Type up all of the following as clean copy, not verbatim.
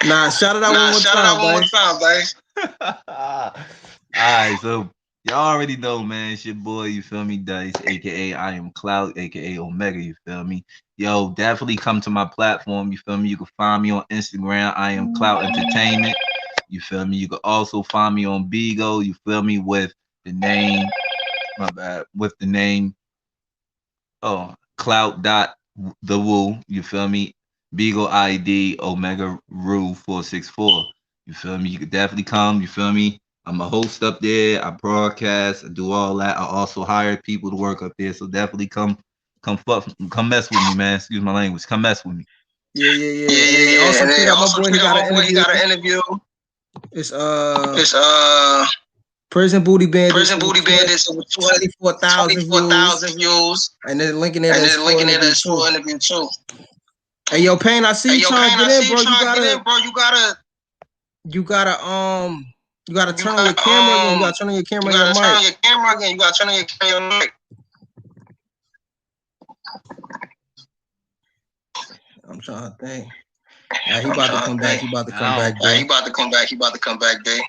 Nah, shout it out one more time, babe. Alright, so y'all already know, man. It's your boy, you feel me, Dice, aka I am Cloud, aka Omega, you feel me? Yo, definitely come to my platform, you feel me? You can find me on Instagram, I am Cloud Entertainment, you feel me? You can also find me on Bigo, you feel me, with the name, my bad, with the name Cloud dot the Woo, you feel me? Beagle ID Omega Rule 464. You feel me? You could definitely come, you feel me? I'm a host up there, I broadcast, I do all that. I also hire people to work up there. So definitely come mess with me, man. Excuse my language. Come mess with me. Yeah, yeah, Yeah, yeah. And yeah, then yeah. also And check then out my also boy. He check out got my an boy, he interview. got an interview. It's It's Prison Booty Bandits Prison with Booty Bandits with 24,000 views. 24,000 views. And then linking it And as then full linking it interview as too. full interview too. Hey yo, Payne, I see Hey you yo, trying to Payne, I get in, see you bro. trying to get in, bro. You gotta You turn on your camera again. You gotta gotta turn on your you camera and your gotta turn mic. on your camera again. You gotta turn on your mic. I'm trying to think. He about to come back. He about to come back, He babe. about to come back. He about to come back, babe.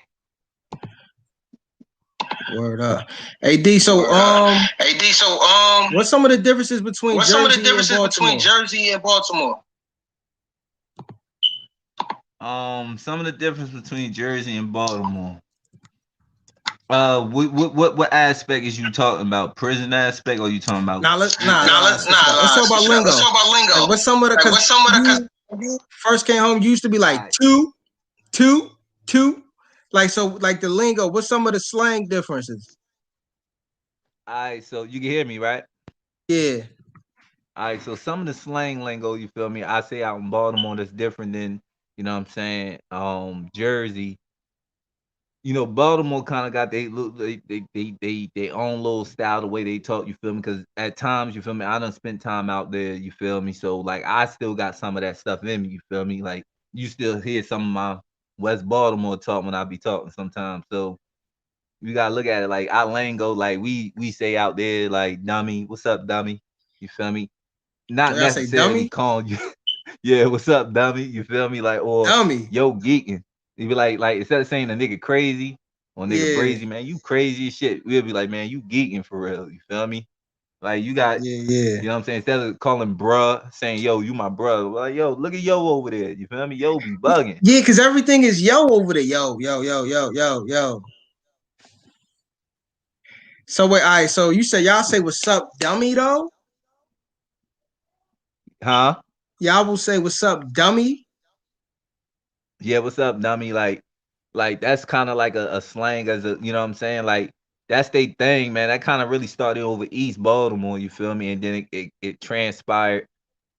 Word up. Hey D, so Hey D, so what's some of the differences between what's some of the Jersey and differences between Baltimore? Jersey and Baltimore? Some of the difference between Jersey and Baltimore. What aspect is you talking about? Prison aspect, or you talking about? Let's Let's talk about lingo. talk about lingo. Like what's some of the, Like what's some of the you first came home, you used to be like two, two. Like so, like the lingo. What's some of the slang differences? All right, so you can hear me, right? Yeah. All right, so some of the slang lingo, you feel me? I say out in Baltimore that's different than, you know what I'm saying, Jersey. You know, Baltimore kind of got they own little style, the way they talk, you feel me? Because at times, you feel me, I done spent time out there, you feel me? So like I still got some of that stuff in me, you feel me? Like you still hear some of my West Baltimore talk when I be talking sometimes. So you gotta look at it like our lingo, like we say out there like dummy, what's up, dummy? You feel me? Not I say necessarily dummy. calling you, yeah, what's up, dummy? You feel me? Like, or Dummy. yo geeking. You be like instead of saying a nigga crazy or nigga Yeah. brazy, man, you crazy as shit. We'll be like, man, you geeking for real. You feel me? Like you got, Yeah. you know what I'm saying? Instead of calling bruh, saying yo, you my brother. Like, yo, look at yo over there. You feel me? Yo be bugging. Yeah, because everything is yo over there. Yo, yo, yo, yo, yo, yo. So wait, all right. So you say y'all say what's up, dummy though? Huh? Y'all will say what's up, dummy. Yeah, what's up, dummy? Like that's kind of like a slang as a, you know what I'm saying? Like that's they thing, man. That kind of really started over East Baltimore, you feel me? And then it transpired.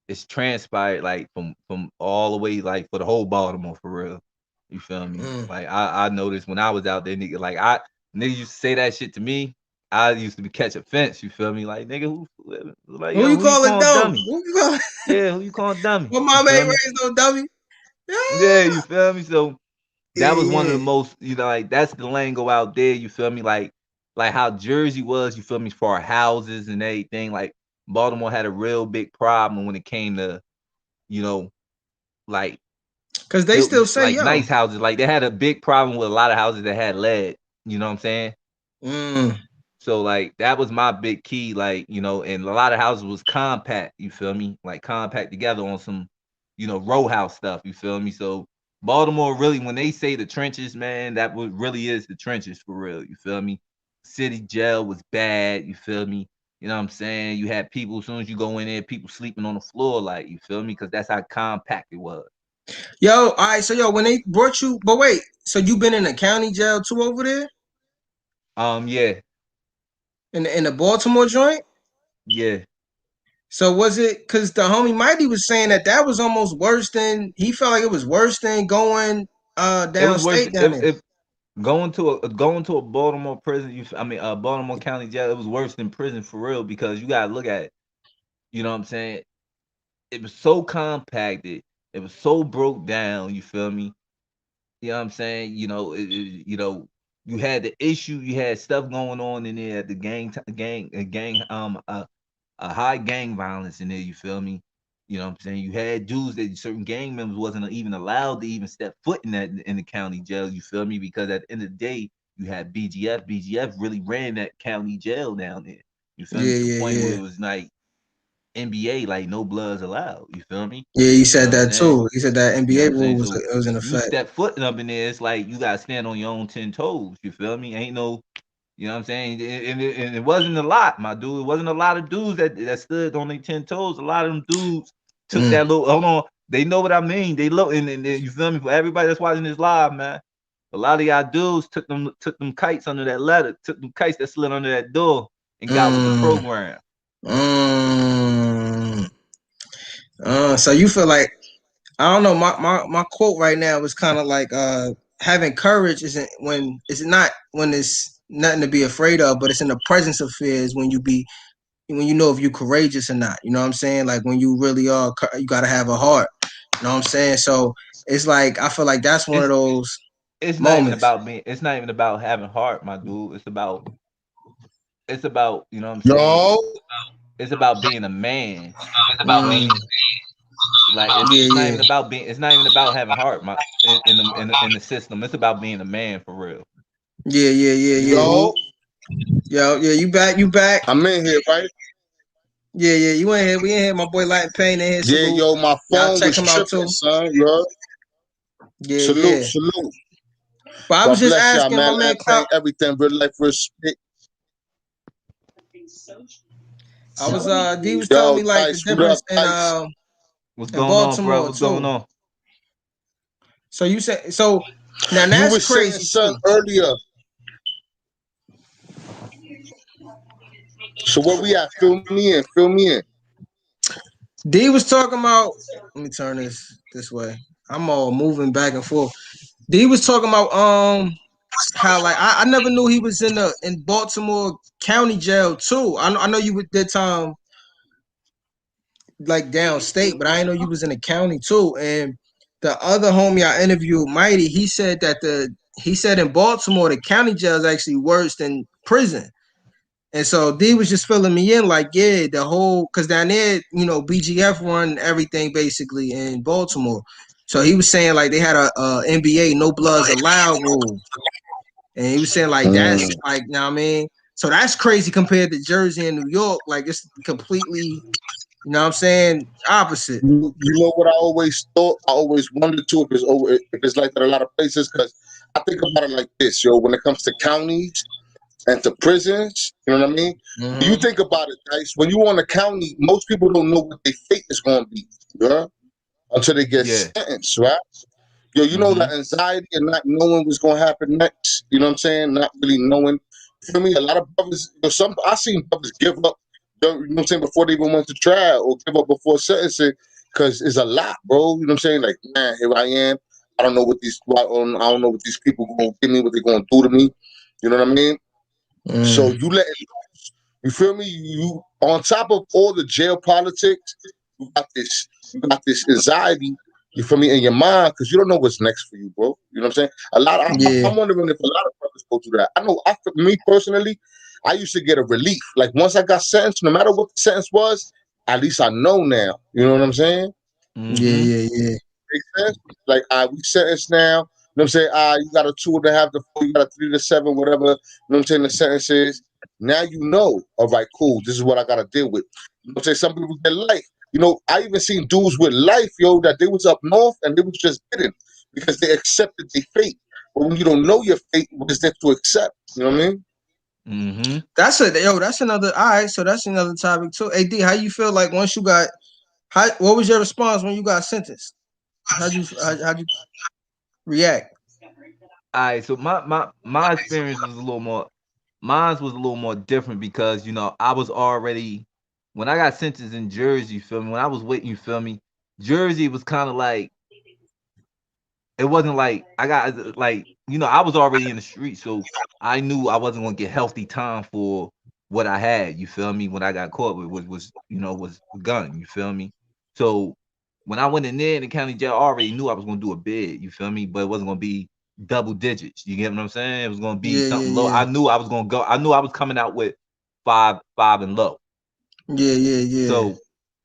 It's transpired like from all the way like for the whole Baltimore for real. You feel me? Like I noticed when I was out there, nigga, like niggas used to say that shit to me. I used to be catch offense, you feel me? Like nigga, who like Who yo, you who you calling calling dumb? dummy? Who you calling? Yeah, who you calling dummy? My You mama feel ain't me? raised no dummy. Yeah, you feel me? So Yeah, that was one of the yeah. most, you know, like that's the lingo out there. You feel me? Like how Jersey was. You feel me? For our houses and everything. Like Baltimore had a real big problem when it came to, you know, like Cause they still say like yo. nice houses. Like they had a big problem with a lot of houses that had lead. You know what I'm saying? Mm. So like that was my big key. Like you know, and a lot of houses was compact. You feel me? Like compact together on some, you know, row house stuff. You feel me? So Baltimore really, when they say the trenches, man, that what really is the trenches for real. You feel me? City jail was bad. You feel me? You know what I'm saying? You had people as soon as you go in there, people sleeping on the floor. Like you feel me? Because that's how compact it was. Yo, all right. So yo, when they brought you, but wait. So you been in the county jail too over there Yeah, in the Baltimore joint? yeah. So was it because the homie Mighty was saying that was almost worse than he felt like it was worse than going It was worse. downstate down there. If going to a Baltimore prison, I mean, Baltimore County jail, it was worse than prison for real because you gotta look at it. You know what I'm saying? It was so compacted. It was so broke down. You feel me? You know what I'm saying? You know, you had the issue. You had stuff going on in there. The gang, a high gang violence in there. You feel me? You know what I'm saying? You had dudes that certain gang members wasn't even allowed to even step foot in the county jail. You feel me? Because at the end of the day, you had BGF. BGF really ran that county jail down there. You feel me? Yeah, To the yeah, point where yeah. it was like NBA, like no bloods allowed. You feel me? Yeah, he You know said what I'm that saying? too. He said that You know what NBA I'm rule saying? was So it was in if you effect. step foot up in there, it's like you gotta stand on your own 10 toes. You feel me? Ain't no, you know what I'm saying? And it wasn't a lot, my dude. It wasn't a lot of dudes that stood on their 10 toes. A lot of them dudes took Mm. that little. Hold on, they know what I mean. They look and you feel me? For everybody that's watching this live, man. A lot of y'all dudes took them kites under that ladder, took them kites that slid under that door, and got with the Mm. program. Mm. So you feel like I don't know. My quote right now is kind of like having courage isn't when it's not when it's nothing to be afraid of, but it's in the presence of fears when you know if you're courageous or not. You know what I'm saying? Like when you really are, you gotta have a heart. You know what I'm saying? So it's like I feel like that's one of It's those it's not even moments. about being. It's not even about having heart, my dude. It's about you know what I'm saying. Yo, It's about being a man. You feel Mm, me? Like yeah, it's not yeah, even about being. It's not even about having heart. My in the system. It's about being a man for real. yeah, yeah, yeah, You know yeah. who? yo, Yo, yeah, you back, you back. I'm in here, right? Yeah, yeah, you ain't here. We ain't here. My boy Latin Pain in here. Yeah, Salute. yo, my Y'all phone check was him out tripping, too. son. Yo, Yeah, salute, yeah. salute. But I was God just bless y'all, asking my man. man Land Clout. pain, everything, real life, respect. I was D was telling Yo, me like the Dice, what difference up, Dice? What's in going on, bro? Baltimore What's going too. on? So you said so now You that's was saying crazy something too. earlier. So where we at? Fill me in, fill me in. D was talking about let me turn this way. I'm all moving back and forth. D was talking about how like I never knew he was in Baltimore County Jail too. I know you with that time like downstate, but I didn't know you was in the county too. And the other homie I interviewed, Mighty, he said that he said in Baltimore the county jail is actually worse than prison. And so D was just filling me in like, yeah, the whole because down there, BGF run everything basically in Baltimore. So he was saying like they had a NBA no bloods allowed rule, and he was saying like that's Mm. like, what I mean, so that's crazy compared to Jersey and New York. Like it's completely, what I'm saying, opposite. You know what I always thought? I always wondered too if it's like that a lot of places because I think about it like this, yo. When it comes to counties and to prisons, you know what I mean? When you Mm-hmm. think about it, Dice, when you on a county, most people don't know what their fate is going to be, yeah, until they get Yeah. sentenced, right? Yo, you know Mm-hmm. that anxiety and not knowing what's going to happen next. You know what I'm saying? Not really knowing. You feel me? A lot of brothers, some I seen brothers give up. You know what I'm saying? Before they even went to trial or give up before sentencing, because it's a lot, bro. You know what I'm saying? Like, man, here I am. I don't know what I don't know what these people gonna give me, what they're gonna do to me. You know what I mean? So Mm. you let you feel me? You on top of all the jail politics, you got this anxiety. You feel me in your mind because you don't know what's next for you, bro. You know what I'm saying? A lot. Yeah. I'm wondering if a lot of brothers go through that. I know. For me personally, I used to get a relief. Like once I got sentenced, no matter what the sentence was, at least I know now. You know what I'm saying? Yeah, Mm-hmm. yeah, yeah. Make sense? Like, we sentenced now. You know what I'm saying? You got a 2.5 to 4, you got a 3 to 7, whatever. You know what I'm saying? The sentence is. Now you know. All right, cool. This is what I got to deal with. You know what I'm saying? Some people get life. You know, I even seen dudes with life, yo, that they was up north and they was just getting because they accepted their fate. But when you don't know your fate, what is there to accept? You know what I mean? Mm-hmm. That's another. All right, so that's another topic too. Ad, how you feel like once you got? What was your response when you got sentenced? How'd you react? All right. So my experience was a little more. Mine was a little more different because I was already when I got sentenced in Jersey. You feel me? When I was waiting, you feel me? Jersey was kind of like it wasn't like I got like I was already in the street, so I knew I wasn't gonna get healthy time for what I had. You feel me? When I got caught with was a gun. You feel me? So when I went in there in the county jail, I already knew I was gonna do a bid. You feel me? But it wasn't gonna be double digits. You get what I'm saying? It was gonna be Yeah, something low. yeah, I knew I was gonna go. I knew I was coming out with five and low. yeah, yeah, yeah, So yeah.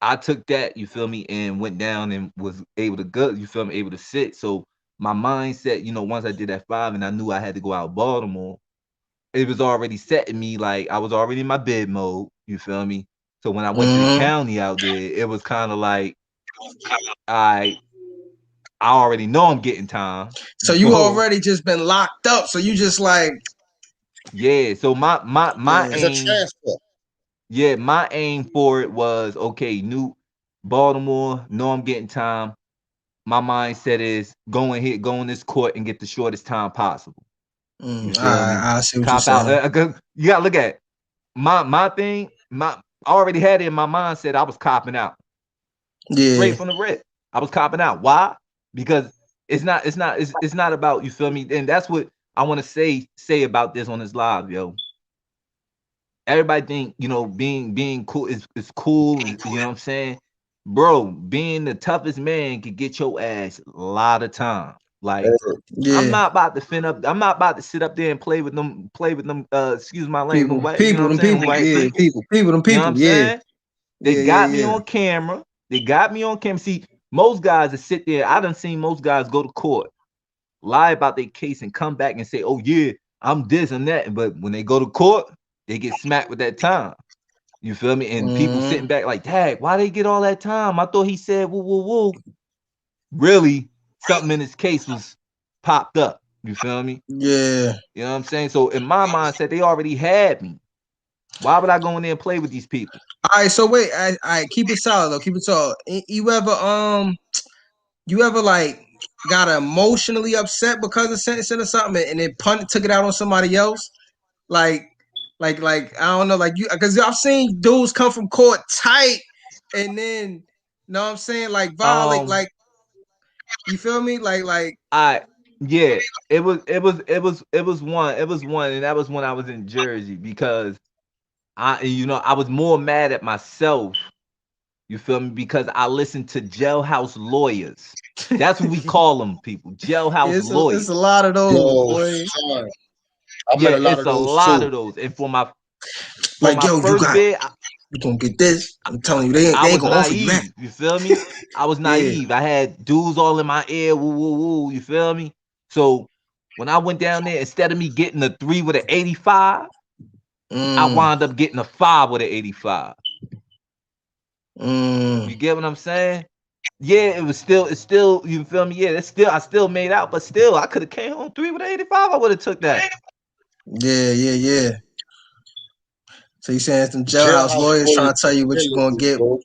I took that, you feel me, and went down and was able to go, you feel me, able to sit. So my mindset, once I did that 5 and I knew I had to go out Baltimore, it was already setting me like I was already in my bed mode, you feel me? So when I went to the Mm-hmm. county out there, it was kind of like I I already know I'm getting time. So you So already just been locked up. So you just like, yeah, so my yeah. It's a aim, transfer. yeah, my aim for it was okay, New Baltimore, know I'm getting time. My mindset is go in this court and get the shortest time possible. You feel me? I see what you're Cop out. saying. 'Cause you gotta look at it. My thing. I already had it in my mindset. I was copping out Yeah, straight from the rip. I was copping out. Why? Because it's not about, you feel me. And that's what I want to say about this on this live, yo. Everybody think, being cool is cool, you know what I'm saying? Bro, being the toughest man can get your ass a lot of time. Like, yeah. I'm not about to sit up there and play with them, excuse my language, you know what I'm Them saying, people, white yeah, people. them You know what people, I'm yeah, saying? They yeah, got me yeah, on camera. They got me on camera. See, most guys that sit there, I done seen most guys go to court, lie about their case, and come back and say, "Oh yeah, I'm this and that." But when they go to court, they get smacked with that time. You feel me? And people mm, sitting back like, "Dad, why they get all that time? I thought he said woo woo woo." Really, something in his case was popped up. You feel me? yeah. You know what I'm saying? So in my mindset, they already had me. Why would I go in there and play with these people? All right, so wait, I keep it solid though. Keep it solid. You ever like got emotionally upset because of sentencing or something, and then took it out on somebody else? Like, I don't know, like you, because I've seen dudes come from court tight, and then, know what I'm saying, like violate, Um, like you feel me, like I yeah, it was one, and that was when I was in Jersey because I was more mad at myself. You feel me? Because I listened to jailhouse lawyers. That's what we call them, people. Jailhouse it's a lawyers. lot of those, Yo, boy. son, I Yeah, met a lot it's of a those lot too. of those. And for Like, my yo, first bid, you gonna get this. I'm telling you, I they ain't was gonna offer you that. naive. You feel me? I was Yeah. naive. I had dudes all in my ear. Woo, woo, woo. You feel me? So when I went down there, instead of me getting a 3 with an 85, I Mm, wound up getting a 5 with an 85. mm. You get what I'm saying? Yeah, it's still, you feel me? Yeah, I still made out, but still, I could have came home 3 with an 85. I would have took that. Yeah, yeah, yeah. So you saying some jailhouse Jailhouse lawyers lawyers trying to tell you what you gonna killing, get? bro.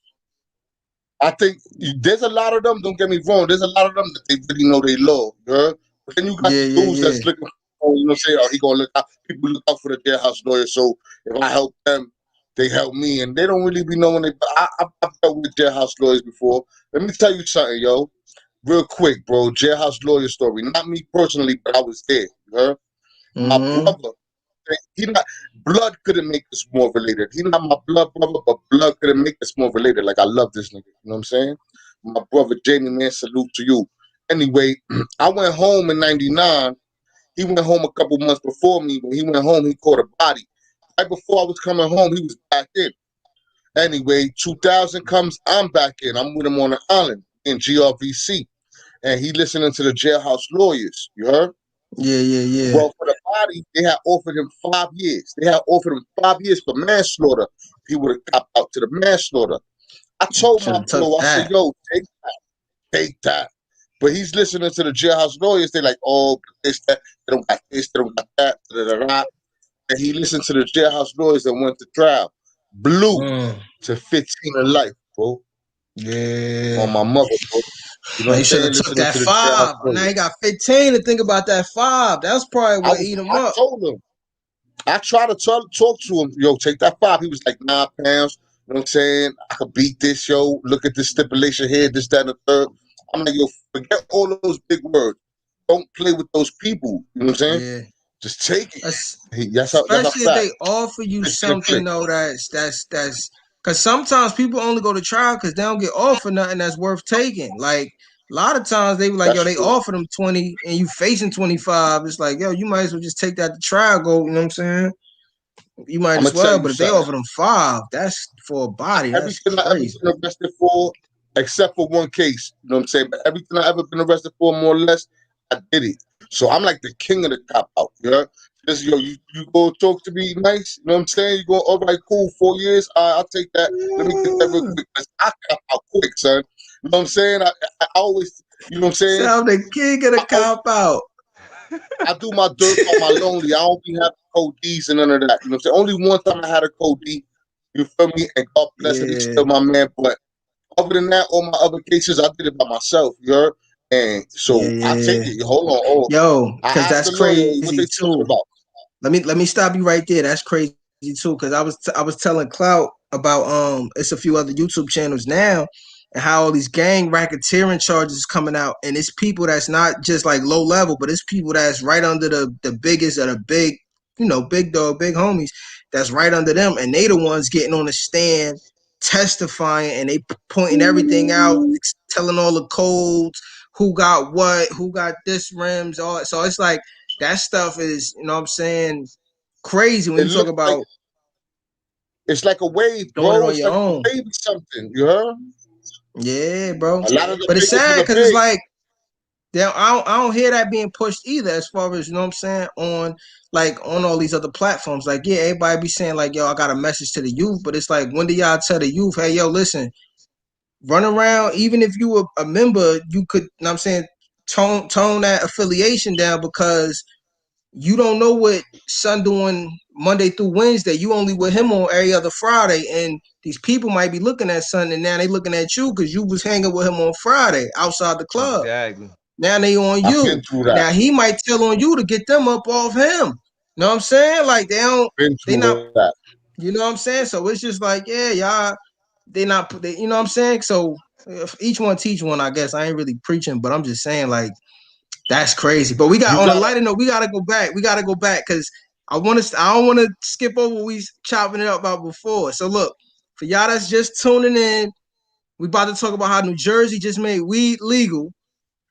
I think there's a lot of them. Don't get me wrong. There's a lot of them that they really know they law, girl. But then you got Yeah, the yeah, dudes yeah. that's looking for, say, oh, he gonna look out. People look out for the jailhouse lawyer. So if I help them, they help me, and they don't really be knowing it. But I've dealt with jailhouse lawyers before. Let me tell you something, yo, real quick, bro. Jailhouse lawyer story. Not me personally, but I was there. You heard? My Mm-hmm. brother. He not blood couldn't make us more related. He not my blood brother, but blood couldn't make us more related. Like I love this nigga. You know what I'm saying? My brother Jamie, man, salute to you. Anyway, I went home in '99. He went home a couple months before me. When he went home, he caught a body. Right before I was coming home, he was back in. Anyway, 2000 comes, I'm back in. I'm with him on the island in GRVC. And he listening to the jailhouse lawyers. You heard? Yeah, yeah, yeah. Well, for the body, they had offered him 5 years. They had offered him 5 years for manslaughter. He would have copped out to the manslaughter. I told Should my have took bro, I said, that. yo, take that. But he's listening to the jailhouse lawyers. They're like, oh, this, that, they don't got this, they don't got that, da, da, da, da. And he listened to the jailhouse lawyers that went to trial. Blew Mm. to 15 in life, bro. Yeah. On my mother, bro. You know Man, what I'm he should have saying? took Listening that to the jailhouse 5. Now lawyers. he got 15 to think about that 5. That's probably what eat him I up. told him. I tried to talk to him, yo, take that 5. He was like, 9 pounds. You know what I'm saying? I could beat this, yo. Look at this stipulation here, this, that, and the third. I'm like, yo, forget all those big words. Don't play with those people. You know what I'm saying? Yeah. Just take it. That's, That's a especially if fact. they offer you 15 something click. though that's because sometimes people only go to trial because they don't get offered nothing that's worth taking. Like a lot of times they be like, yo, That's they true. offer them 20 and you facing 25. It's like, yo, you might as well just take that to trial, go, you know what I'm saying? You might I'm as gonna tell well, you but if they something. offer them 5, that's for a body. That's Everything I ever crazy. been arrested for, except for one case. You know what I'm saying? But everything I ever been arrested for, more or less, I did it. So I'm like the king of the cop out. You know? Just you go talk to me nice. You know what I'm saying? You go, all right, cool, 4 years. I'll take that. Let me get that real quick. 'Cause I cop out quick, son. You know what I'm saying? I always, you know what I'm saying? Sound the king of the I always, cop out. I do my dirt on my lonely. I don't be having code D's and none of that. You know what I'm saying? Only one time I had a code D. You feel me? And God bless him, he's Yeah, still my man. But other than that, all my other cases, I did it by myself, you heard? And yeah, so I take yeah. it. Hold on. Oh, Yo, I because asked that's the lawyer what they crazy talking too. about. Let me stop you right there. That's crazy too. Because I was telling Clout about it's a few other YouTube channels now, and how all these gang racketeering charges coming out, and it's people that's not just like low level, but it's people that's right under the biggest of the big, big dog, big homies. That's right under them, and they the ones getting on the stand, testifying, and they pointing everything out, telling all the codes, who got what, who got this rims, all. So it's like that stuff is, what I'm saying, crazy when It you talk looks like about it's like a wave, doing it bro. on It's your like a own. wave or something. You heard? Yeah, bro. A lot of the But it's biggest of sad the because it's big. like I don't hear that being pushed either, as far as, what I'm saying, on all these other platforms. Like, yeah, everybody be saying like, yo, I got a message to the youth, but it's like, when do y'all tell the youth, hey, yo, listen, run around, even if you were a member, you could, what I'm saying, tone that affiliation down, because you don't know what son doing Monday through Wednesday. You only with him on every other Friday, and these people might be looking at son, and now they looking at you because you was hanging with him on Friday outside the club. Exactly. Now they on I've you. been through that. Now he might tell on you to get them up off him. Know what I'm saying? Like they don't, Been they through not. that. You know what I'm saying? So it's just like, yeah, y'all, they not. You know what I'm saying? So if each one teach one, I guess. I ain't really preaching, but I'm just saying, like, that's crazy. But we got, You on a gotta. lighter note, we gotta go back. We gotta go back because I don't want to skip over what we chopping it up about before. So look, for y'all that's just tuning in, we about to talk about how New Jersey just made weed legal.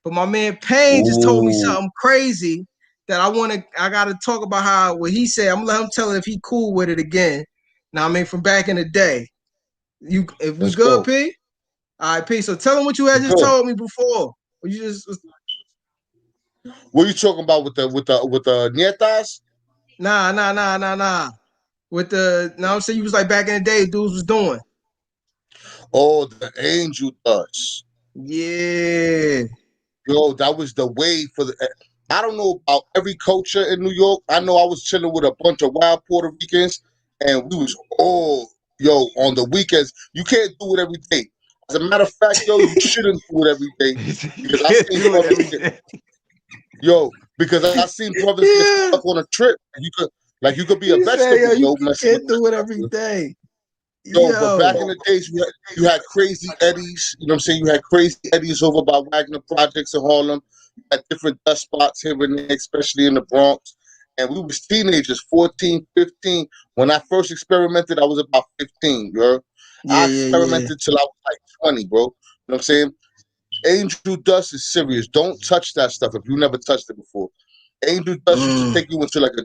But my man Payne just told me Ooh, something crazy that I gotta talk about how what he said. I'm gonna let him tell it if he cool with it again. Now I mean from back in the day. You if we let's good, go. P? All right, P. So tell him what you had just Good. told me before. You just What are you talking about with the nietas? nah. With the now I'm saying, you was like back in the day, dudes was doing. Oh, the angel dust. Yeah. Yo, that was the wave for the. I don't know about every culture in New York. I know I was chilling with a bunch of wild Puerto Ricans, and we was all yo on the weekends. You can't do it every day. As a matter of fact, yo, you shouldn't do it every day You because I can't seen do it brothers every get day. yo because I seen brothers get Yeah. stuck on a trip. You could be a He said, yo, vegetable, you yo, messing with can't that do it stuff. every day. Yo, but back Yo. in the days, you had crazy Eddies. You know what I'm saying? You had crazy Eddies over by Wagner Projects in Harlem. You had different dust spots here and there, especially in the Bronx. And we was teenagers, 14, 15. When I first experimented, I was about 15, bro. Yeah, I yeah, yeah. experimented till I was like 20, bro. You know what I'm saying? Angel dust is serious. Don't touch that stuff if you never touched it before. Angel dust used to Mm. take you into like a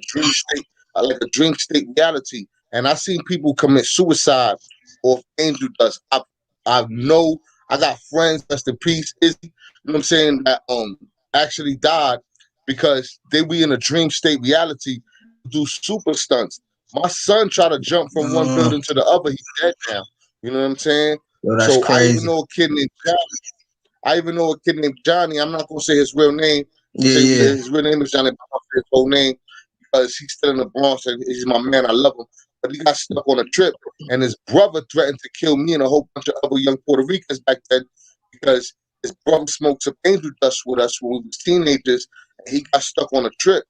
dream state reality. And I seen people commit suicide off angel dust. I know I got friends, rest in peace, Izzy, you know what I'm saying, that actually died because they be in a dream state reality, do super stunts. My son tried to jump from one Mm. building to the other. He's dead now. You know what I'm saying? Yo, that's So I even crazy. know a kid named I even know a kid named Johnny. I'm not gonna say his real name. Yeah, Say yeah. his real name is Johnny, but I'm gonna say his whole name because he's still in the Bronx and he's my man. I love him. But he got stuck on a trip, and his brother threatened to kill me and a whole bunch of other young Puerto Ricans back then because his brother smoked some angel dust with us when we was teenagers, and he got stuck on a trip.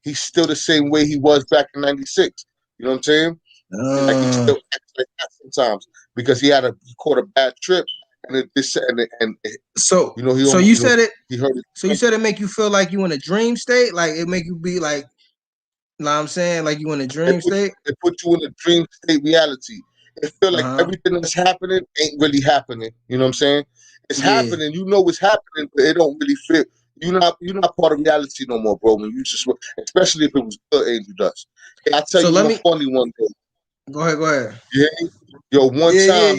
He's still the same way he was back in '96. You know what I'm saying? And like he Uh, still acts like that sometimes because he caught a bad trip, and so he so almost you said it. he hurt his So you said it make you feel like you in a dream state, like it make you be like, know what I'm saying, like you in a It dream put state. it put you in a dream state reality. It feel Uh like huh. everything that's happening ain't really happening. You know what I'm saying? It's Yeah. happening. You know it's happening, but it don't really feel. you're not part of reality no more, bro. When you just, especially if it was good, Angel Dust. Hey, I tell So you let one me funny one day. go ahead. Go ahead. You hear me? Yo, one Yeah, yeah, time,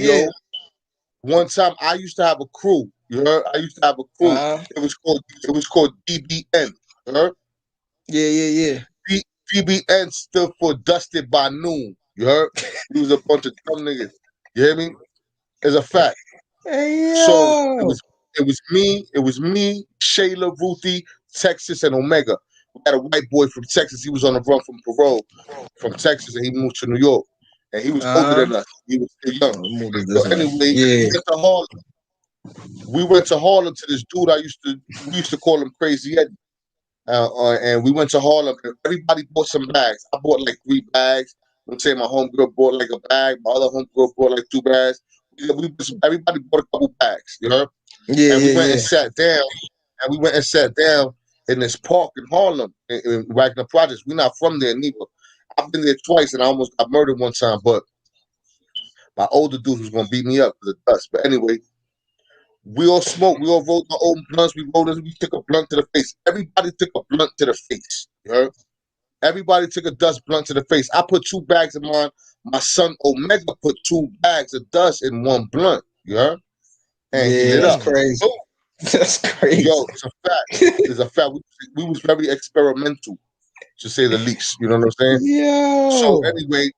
yeah. I used to have a crew. You heard? I used to have a crew. Uh, It was called DBN. You heard? yeah, yeah, yeah. DBN stood for Dusted by Noon. You heard? We was a bunch of dumb niggas. You hear me? It's a fact. Hey So it yo. was it was me, Shayla, Ruthie, Texas, and Omega. We had a white boy from Texas. He was on the run from parole from Texas, and he moved to New York. And he was older Uh, than us. He was still young. move it So this way. anyway, Yeah. we went to Harlem to this dude. We used to call him Crazy Eddie. And we went to Harlem, and everybody bought some bags. I bought like 3 bags. I'm saying my homegirl bought like a bag. My other homegirl bought like 2 bags. Everybody bought a couple bags, you know. Yeah, And we yeah, went and yeah. sat down. And we went and sat down in this park in Harlem, in Wagner Projects. We're not from there neither. I've been there twice, and I almost got murdered one time. But my older dude was gonna beat me up for the dust. But anyway, we all smoked. We all rolled our own blunts. We took a blunt to the face. Everybody took a blunt to the face. You heard? Everybody took a dust blunt to the face. I put 2 bags of mine. My son Omega put 2 bags of dust in one blunt. You heard? And he Yeah, lit that's up. Mm. crazy. Boom. That's crazy. Yo, it's a fact. It's a fact. We was very experimental, to say the least. You know what I'm saying? So Yo. anyway,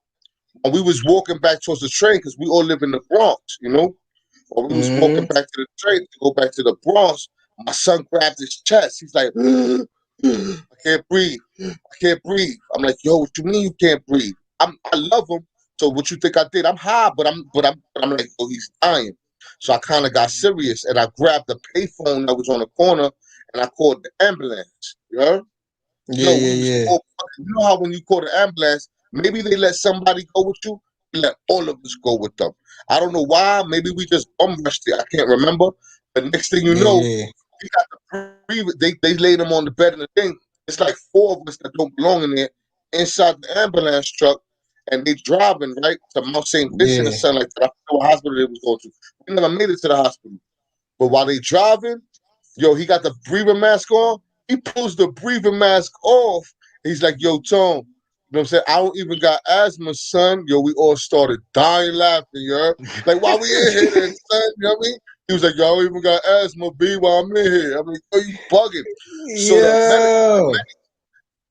when we was walking back towards the train, because we all live in the Bronx, you know? When we was walking Mm-hmm. back to the train to go back to the Bronx, my son grabbed his chest. He's like, I can't breathe. I can't breathe. I'm like, yo, what you mean you can't breathe? I love him. So what you think I did? I'm high, but I'm like, oh, he's dying. So I kind of got serious, and I grabbed the payphone that was on the corner, and I called the ambulance. Yeah, Yeah, yo, yeah, we was yeah. all. You know how when you call the ambulance, maybe they let somebody go with you. They let all of us go with them. I don't know why. Maybe we just bum rushed it. I can't remember. But next thing you Yeah, know, yeah. we got the they laid him on the bed in the thing. It's like 4 of us that don't belong in there inside the ambulance truck, and they driving right to Mount St. Vincent or Yeah. something like that. I forgot what hospital they was going to. We never made it to the hospital. But while they driving, yo, he got the breathing mask on. He pulls the breathing mask off. He's like, yo, Tone, you know what I'm saying? I don't even got asthma, son. Yo, we all started dying laughing, yo. Like, why we in here then, son? You know what I mean? He was like, yo, I don't even got asthma, B, while I'm in here. I'm like, yo, you bugging. So Yo.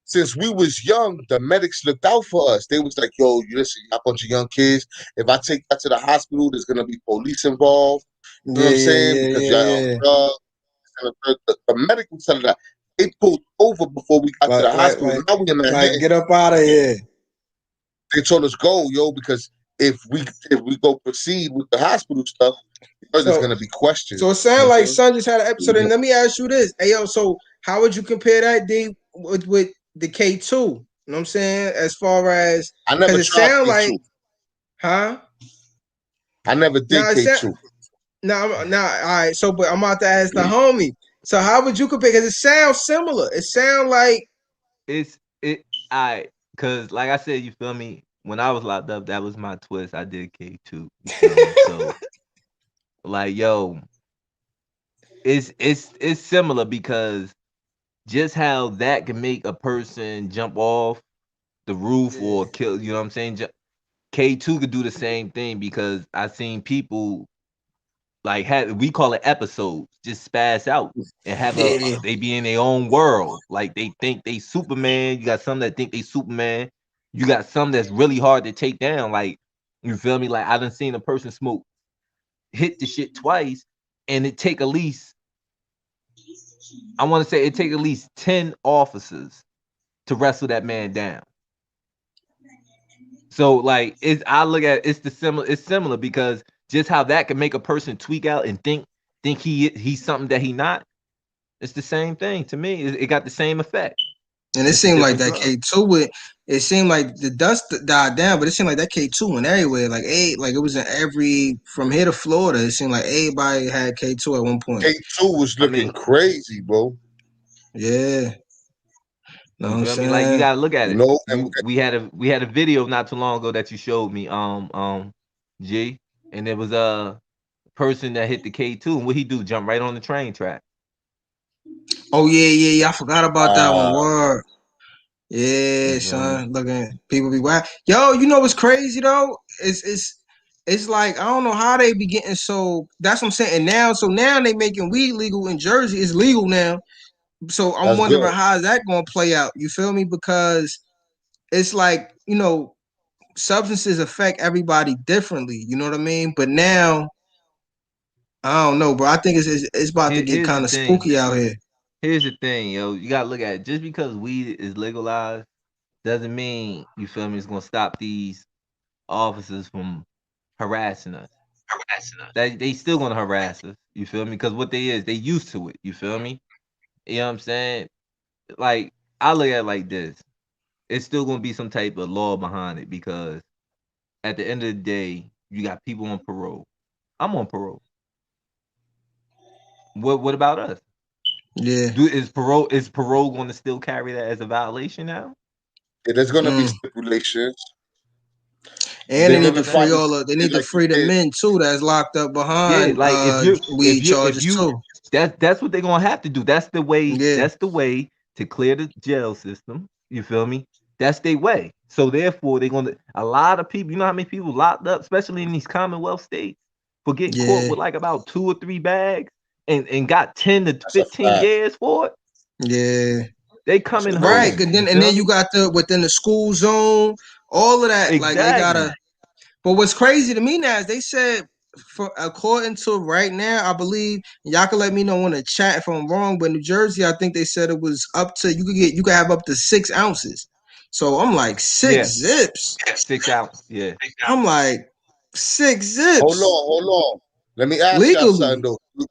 since we was young, the medics looked out for us. They was like, yo, you listen, y'all bunch of young kids. If I take that to the hospital, there's going to be police involved. You know what Yeah, I'm yeah, saying? yeah, Because yeah, y'all on yeah. drugs. And the medic was telling that they pulled over before we got to the Like, like, hospital. like, Now we in like, Manhattan. get up out of here. They told us go, yo, because if we go proceed with the hospital stuff, there's So, gonna be questions. so it You know sounds what like I'm Son just had an episode. And saying? let me ask you this. Hey, yo, so how would you compare that, D, with the K2? You know what I'm saying? As far as, I because never it tried sound like, K2. huh? I never Now, did it sound, K2. now, all right. So, but I'm about to ask the homie. So, how would you compare? Because it sounds similar. It sounds like, It I cause like I said, you feel me? When I was locked up, that was my twist. I did K2. You feel me? So like yo, it's similar because just how that can make a person jump off the roof yeah, or kill, you know what I'm saying? K2 could do the same thing because I seen people like we call it episodes, just spaz out and have yeah, they be in their own world. Like they think they Superman. You got some that think they Superman. You got some that's really hard to take down. Like you feel me? Like I done seen a person smoke hit the shit twice, and it take at least I want to say it take at least 10 officers to wrestle that man down. So like it's I look at it's similar because just how that can make a person tweak out and think he's something that he not. It's the same thing to me. It got the same effect. and it Just a seemed like different that drug. K2 with it seemed like the dust died down, but it seemed like that K2 went everywhere. Like it was in every from here to Florida. It seemed like everybody had K2 at one point. K2 was I looking mean, crazy, bro. Yeah, know what you I'm feel me? Like you saying? gotta look at You it. know, and We had a video not too long ago that you showed me, G, and it was a person that hit the K2, and what he do? Jump right on the train track. Oh yeah. I forgot about that one. Uh, Word. Yeah, You feel me? son. Looking, people be wild. Yo, you know what's crazy though? It's like I don't know how they be getting so. That's what I'm saying. And now, so now they making weed legal in Jersey. It's legal now. So I'm that's wondering good. how is that gonna play out. You feel me? Because it's like substances affect everybody differently. You know what I mean? But now I don't know, bro. I think it's about to get Here's the kind of thing. spooky out here. Here's the thing, yo. You gotta look at it. Just because weed is legalized doesn't mean you feel me. It's gonna stop these officers from harassing us. They still gonna harass us. You feel me? Because what they used to it. You feel me? You know what I'm saying? Like I look at it like this. It's still gonna be some type of law behind it because at the end of the day, you got people on parole. I'm on parole. What about us? Yeah. Is parole going to still carry that as a violation now? Yeah, there's gonna be Mm. stipulations. And You they They're know what need I'm to gonna free saying? probably all treat of they it need to like you free the did. men too that's locked up Yeah, behind like weed if charges you too. that's what they're gonna have to do. Yeah, That's the way to clear the jail system. You feel me? That's their way. So therefore, they're gonna a lot of people. You know how many people locked up, especially in these Commonwealth states, for getting caught yeah, with like about 2 or 3 bags and got 10 to 15 That's a fact. years for it. yeah. They That's coming crazy. Right. home. You And feel then you me? got the within the school zone, all of that. Like they gotta. Exactly. But what's crazy to me now is they said, for according to right now, I believe y'all can let me know in the chat if I'm wrong. But New Jersey, I think they said it was up to you could have up to 6 ounces. So I'm like Yeah, 6 zips. 6 ounce. Yeah. I'm like six Hold zips on, hold on. Let me ask y'all something legally. though.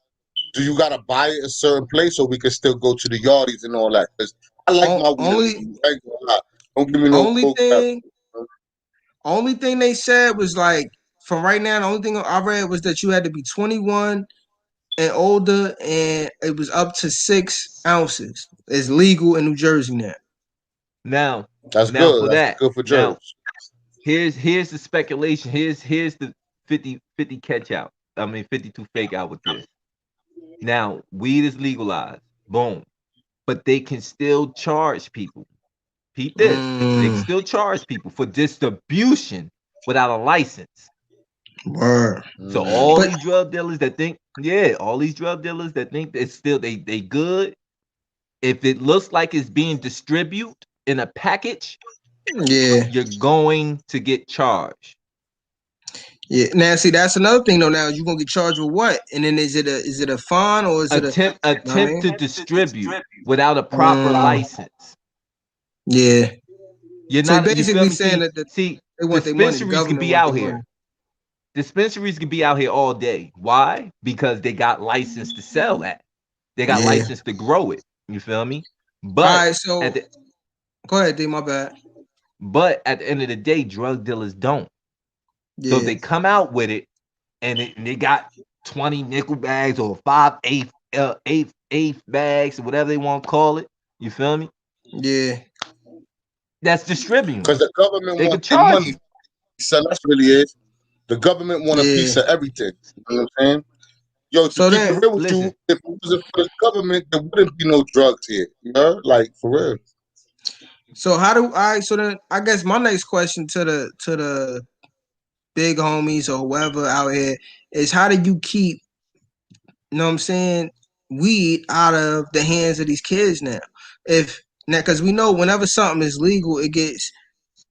Do you gotta buy it a certain place, or we can still go to the yardies and all that? Because I like my weed Only illegal. I ain't gonna lie. Don't give me no only coke. thing only thing they said was like from right now. The only thing I read was that you had to be 21 and older, and it was up to 6 ounces. It's legal in New Jersey now. Now, That's now good. for That's that. good for Now Jersey. here's the speculation. Here's the 50 catch out. I mean 52 fake out with this. Now, weed is legalized. Boom. But they can still charge people. Peep this. They can Mm, still charge people for distribution without a license. word. So all But these drug dealers that think, yeah, all these drug dealers that think it's still they good. If it looks like it's being distributed in a package, yeah, you're going to get charged. yeah. Now see, that's another thing though. Now you gonna get charged with what? And then is it a fine or is it a? Know what I Attempt mean? to distribute without a proper Mm, license. yeah. You're So you not. You feel basically me? saying that See, they want their money. The dispensaries can government be want out their money. here. Dispensaries can be out here all day. Why? Because they got license to sell that. They got Yeah. license to grow it. You feel me? All But right. at So the go ahead, D. My bad. at the end of the day, drug dealers don't. So Yeah. they come out with it, and they got 20 nickel bags or 5 eighth bags or whatever they want to call it. You feel me? Yeah. That's distributing Because it. the government They want could their charge money, you. son. That's really it. The government want a Yeah. piece of everything. You know what I'm saying? Yo, to So keep it then, real with you, Listen, if it wasn't for the government, there wouldn't be no drugs here. You know? Like for real. so how do I? So then, I guess my next question to the big homies or whoever out here is how do you keep, you know what I'm saying, weed out of the hands of these kids now? If now, because we know whenever something is legal, it gets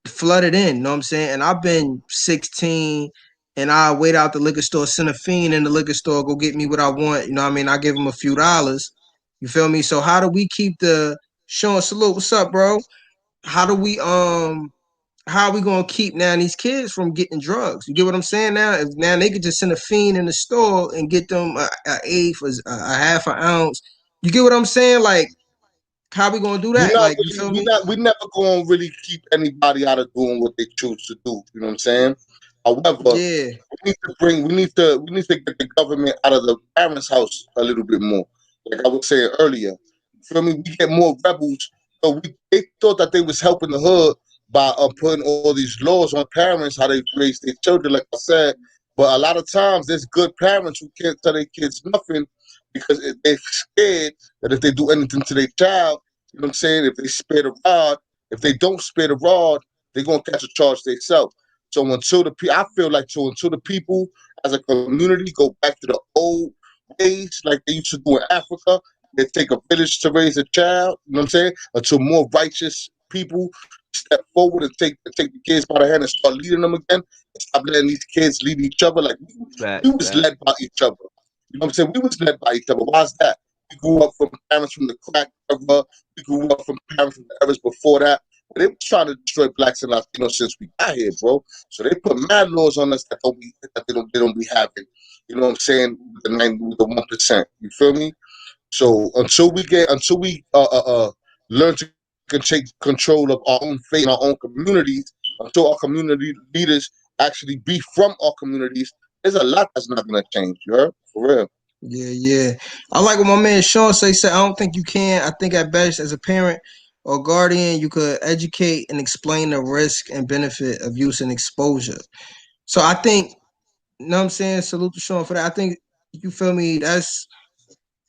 flooded in, you know what I'm saying? And I've been 16 and I wait out the liquor store, send a fiend in the liquor store, go get me what I want, you know what I mean? I give them a few dollars. You feel me? So how do we keep the Sean salute? What's up, bro? How do we how are we gonna keep now these kids from getting drugs? You get what I'm saying? Now, if now they could just send a fiend in the store and get them a eighth, a half an ounce. You get what I'm saying? Like, how we gonna do We that? not Like, you really, feel we me? not, we never gonna really keep anybody out of doing what they choose to do. You know what I'm saying? However, Yeah, we need to get the government out of the parents' house a little bit more. Like I was saying earlier, you feel me? We get more rebels. So they thought that they was helping the hood by putting all these laws on parents how they raise their children. Like I said, but a lot of times there's good parents who can't tell their kids nothing because they're scared that if they do anything to their child, you know what I'm saying, if they spare the rod, if they don't spare the rod, they're gonna catch a charge themselves. So I feel like until the people as a community go back to the old ways like they used to do in Africa, they take a village to raise a child, you know what I'm saying? Until more righteous people step forward and take the kids by the hand and start leading them again, and stop letting these kids lead each other. Like we Facts, was facts. led by each other. You know what I'm saying? We was led by each other. Why's that? We grew up from parents from the crack era. We grew up from parents from the eras before that. But they was trying to destroy blacks and Latinos since we got here, bro. So they put mad laws on us that they don't be having. You know what I'm saying? With the 1%. You feel me? So until we learn to take control of our own fate in our own communities, until our community leaders actually be from our communities, there's a lot that's not gonna change. You heard? For real. Yeah, yeah. I like what my man Sean say. Said I don't think you can. I think at best, as a parent or guardian, you could educate and explain the risk and benefit of use and exposure. So I think, you know what I'm saying? Salute to Sean for that. I think you feel me. That's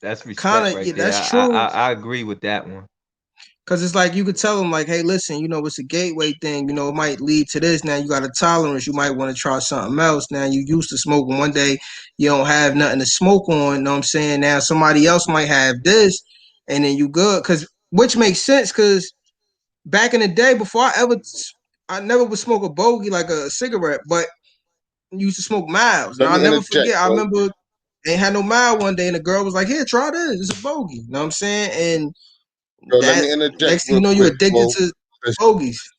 That's kind respect of right yeah. there. That's true. I agree with that one. Cause it's like you could tell them like, hey, listen, it's a gateway thing. It might lead to this. Now you got a tolerance. You might want to try something else. Now you used to smoking. One day you don't have nothing to smoke on. You know what I'm saying? Now somebody else might have this, and then you good. Cause which makes sense. Cause back in the day, before I never would smoke a bogey like a cigarette, but used to smoke miles. And Let I'll me never interject, forget. I bro. remember ain't had no mile one day, and the girl was like, "Here, try this. It's a bogey." You know what I'm saying? And Yo, let that me interject next thing you real know, you're quick, addicted bro. to bogeys.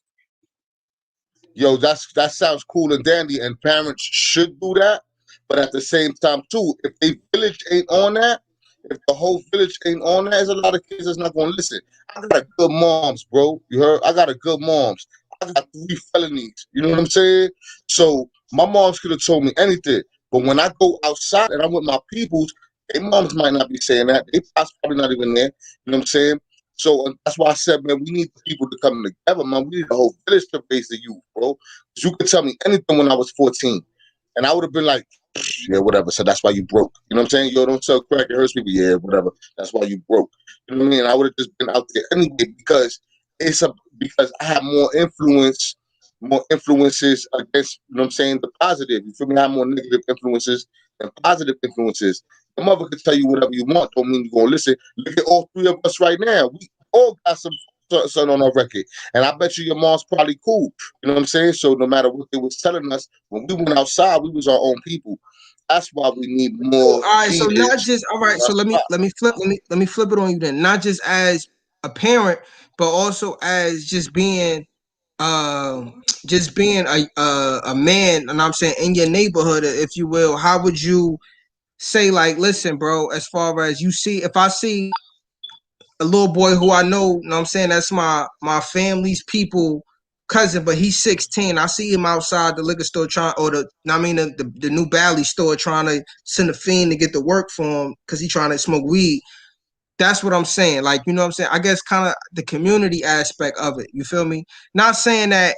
Yo, that sounds cool and dandy, and parents should do that. But at the same time, too, if a village ain't on that, if the whole village ain't on that, there's a lot of kids that's not gonna listen. I got good moms, bro. You heard? I got a good moms. I got 3 felonies. You know what I'm saying? So my moms could have told me anything, but when I go outside and I'm with my peoples, their moms might not be saying that. They probably not even there. You know what I'm saying? So that's why I said, man, we need people to come together, man. We need a whole village to raise the youth, bro. 'Cause you could tell me anything when I was 14, and I would have been like, yeah, whatever. So that's why you broke. You know what I'm saying? Yo, don't sell crack. It hurts people. Yeah, whatever. That's why you broke. You know what I mean? I would have just been out there anyway because I have more influences against. You know what I'm saying? The positive. You feel me? I have more negative influences than positive influences. Your mother can tell you whatever you want. Don't mean you're gonna listen. Look at all 3 of us right now. We all got something on our record, and I bet you your mom's probably cool. You know what I'm saying? So no matter what they was telling us, when we went outside, we was our own people. That's why we need So, more all right, so not kids. just all right. So let me flip it on you then. Not just as a parent, but also as just being a man, and I'm saying in your neighborhood, if you will. How would you say like, listen, bro? As far as you see, if I see a little boy who I know, you know what I'm saying, that's my family's people cousin, but he's 16. I see him outside the liquor store trying, or the new Bally store trying to send a fiend to get the work for him because he's trying to smoke weed. That's what I'm saying. Like, you know what I'm saying? I guess kind of the community aspect of it. You feel me? Not saying that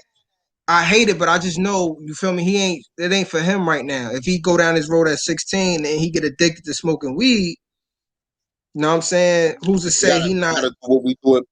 I hate it, but I just know, you feel me? It ain't for him right now. If he go down this road at 16 and he get addicted to smoking weed, you know what I'm saying? Who's to say he We not? gotta do what we do.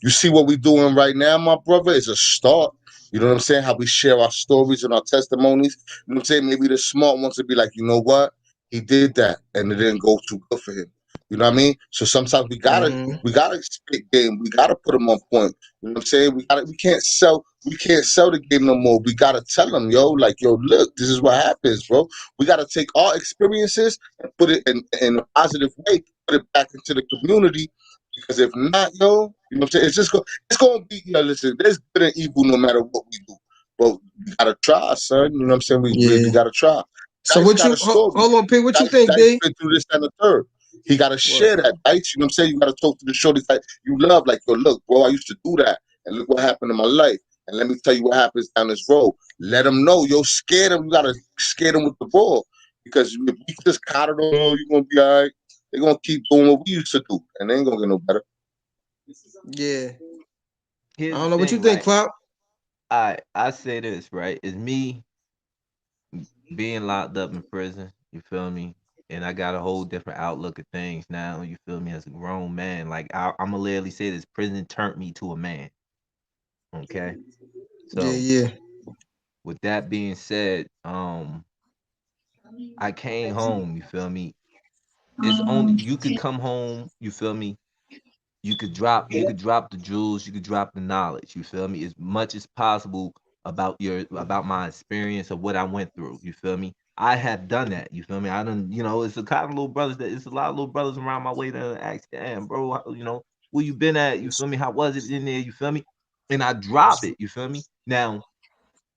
You see what we're doing right now, my brother, is a start. You know what I'm saying? How we share our stories and our testimonies. You know what I'm saying? Maybe the smart ones would be like, you know what? He did that and it didn't go too good for him. You know what I mean? So sometimes Mhm. we gotta spit game. We gotta put them on point. You know what I'm saying? We can't sell the game no more. We gotta tell them, yo, like, yo, look, this is what happens, bro. We gotta take our experiences and put it in a positive way, put it back into the community, because if not, yo, you know what I'm saying? It's gonna be, listen, there's good and evil no matter what we do. But we gotta try, son. You know what I'm saying? We really Yeah. gotta try. So Dice what got you a story. hold on, P? What you think, Dice D? been through this and the third. He gotta What? share that, Dice. You know what I'm saying? You gotta talk to the shorties like you love, like, yo, look, bro, I used to do that. And look what happened in my life. And let me tell you what happens down this road. Let them know. Yo, scare them. You gotta scare them with the ball. Because if we just coddle them, oh, you're gonna be all right. They're gonna keep doing what we used to do. And they ain't gonna get no better. Yeah. I Here's the don't know what you thing, think, right? Clout. I say this, right? It's me being locked up in prison. You feel me? and I got a whole different outlook of things now. You feel me? As a grown man, like I'm gonna literally say this: prison turned me to a man. Okay, Yeah, so yeah. with that being said, I came home. You feel me? It's only you could come home. You feel me? You could drop the jewels, you could drop the knowledge, you feel me, as much as possible about my experience of what I went through, you feel me. I have done that, you feel me. I done, it's a kind of little brothers that it's a lot of little brothers around my way that ask, damn, bro, where you been at, you feel me, how was it in there, you feel me, and I drop it, you feel me. Now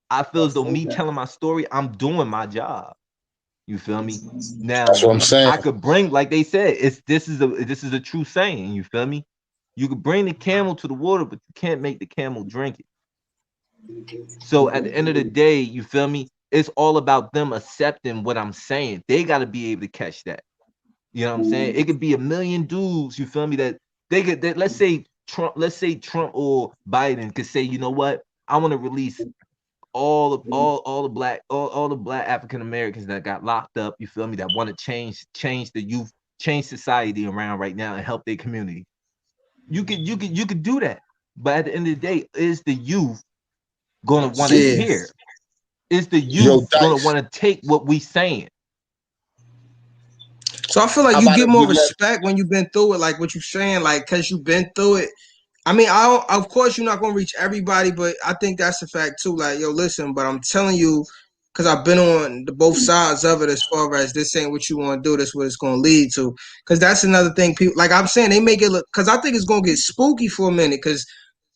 I feel as though me telling my story, I'm doing my job, you feel me. That's Now what I'm saying. I could bring, like they said, this is a true saying. You feel me? You could bring the camel to the water, but you can't make the camel drink it. So at the end of the day, you feel me? It's all about them accepting what I'm saying. They got to be able to catch that. You know what I'm saying? It could be a million dudes. You feel me? That they could. That, let's say Trump or Biden could say, you know what? I want to release all the black all the black African Americans that got locked up, you feel me, that want to change the youth, change society around right now and help their community. You could do that. But at the end of the day, is the youth gonna want to Yeah. hear? Is the Yo, youth gonna Dice, want to take what we saying? So I feel like how you about get if more we let respect when you've been through it, like what you're saying, like because you've been through it. I mean, of course you're not gonna reach everybody, but I think that's a fact too. Like, yo, listen, but I'm telling you, because I've been on the both sides of it as far as this ain't what you want to do, this what it's gonna lead to. Because that's another thing. People, like I'm saying, they make it look. Because I think it's gonna get spooky for a minute. Because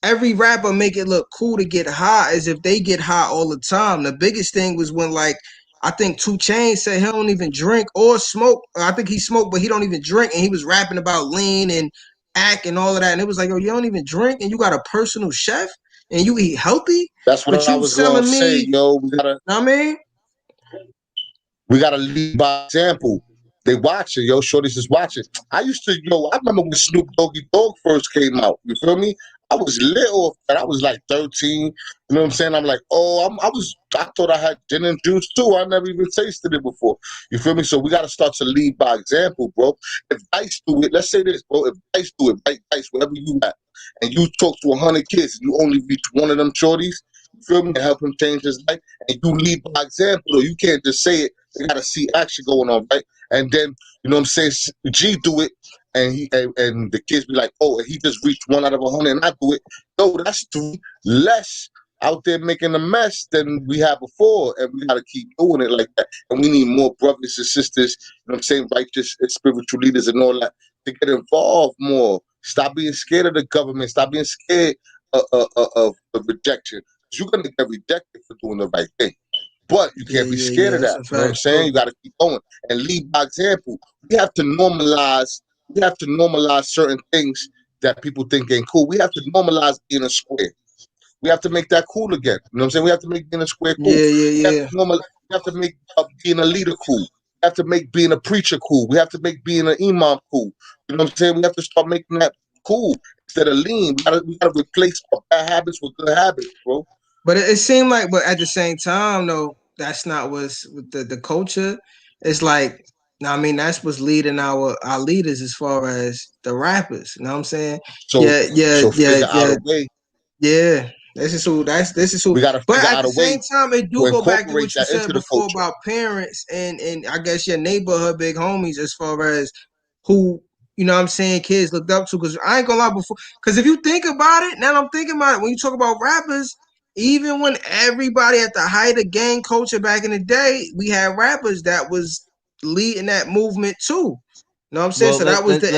every rapper make it look cool to get high as if they get high all the time. The biggest thing was when like I think 2 Chainz said he don't even drink or smoke. I think he smoked, but he don't even drink, and he was rapping about lean and act and all of that. And it was like, oh, you don't even drink, and you got a personal chef, and you eat healthy, that's what but I you was gonna selling say, me. yo. Know what I mean? We gotta lead by example. They watching, yo. Shorty's just watching. I used to, yo. I remember when Snoop Doggy Dogg first came out. You feel me? I was little off that. I was like 13. You know what I'm saying? I'm like, oh, I thought I had gin and juice too. I never even tasted it before. You feel me? So we gotta start to lead by example, bro. If Dice do it, let's say this, bro. If Dice do it, right, Dice, wherever you at, and you talk to 100 kids, and you only reach one of them shorties. You feel me? And help him change his life, and you lead by example. Though you can't just say it. They gotta see action going on, right? And then you know what I'm saying. G do it, and and the kids be like, oh, and he just reached 1 out of 100, and I do it. No, that's 3 less out there making a mess than we had before, and we gotta keep doing it like that. And we need more brothers and sisters. You know what I'm saying? Righteous and spiritual leaders and all that to get involved more. Stop being scared of the government. Stop being scared of rejection. 'Cause you're gonna get rejected for doing the right thing. But you Yeah, can't be yeah, scared yeah. of That's that. a You know what I'm fact saying? too. You got to keep going and lead by example. We have to normalize. We have to normalize certain things that people think ain't cool. We have to normalize being a square. We have to make that cool again. You know what I'm saying? We have to make being a square cool. Yeah, yeah, We have yeah. to normal. We have to make being a leader cool. We have to make being a preacher cool. We have to make being an imam cool. You know what I'm saying? We have to start making that cool instead of lean. We gotta replace our bad habits with good habits, bro. But it seemed like, but at the same time, though, that's not what's with the culture. It's like, I mean, that's what's leading our leaders as far as the rappers. You know what I'm saying? So Yeah, yeah, so yeah, figure out yeah, a way. yeah. This is who. We got to But figure at out the a way same time, it to do go back to incorporate what you that said into the before culture. about parents and I guess your neighborhood big homies as far as who you know what I'm saying kids looked up to. Because I ain't gonna lie before. Because if you think about it, now I'm thinking about it. When you talk about rappers, even when everybody at the height of gang culture back in the day, we had rappers that was leading that movement too. You know what I'm saying? Well, So that let was let the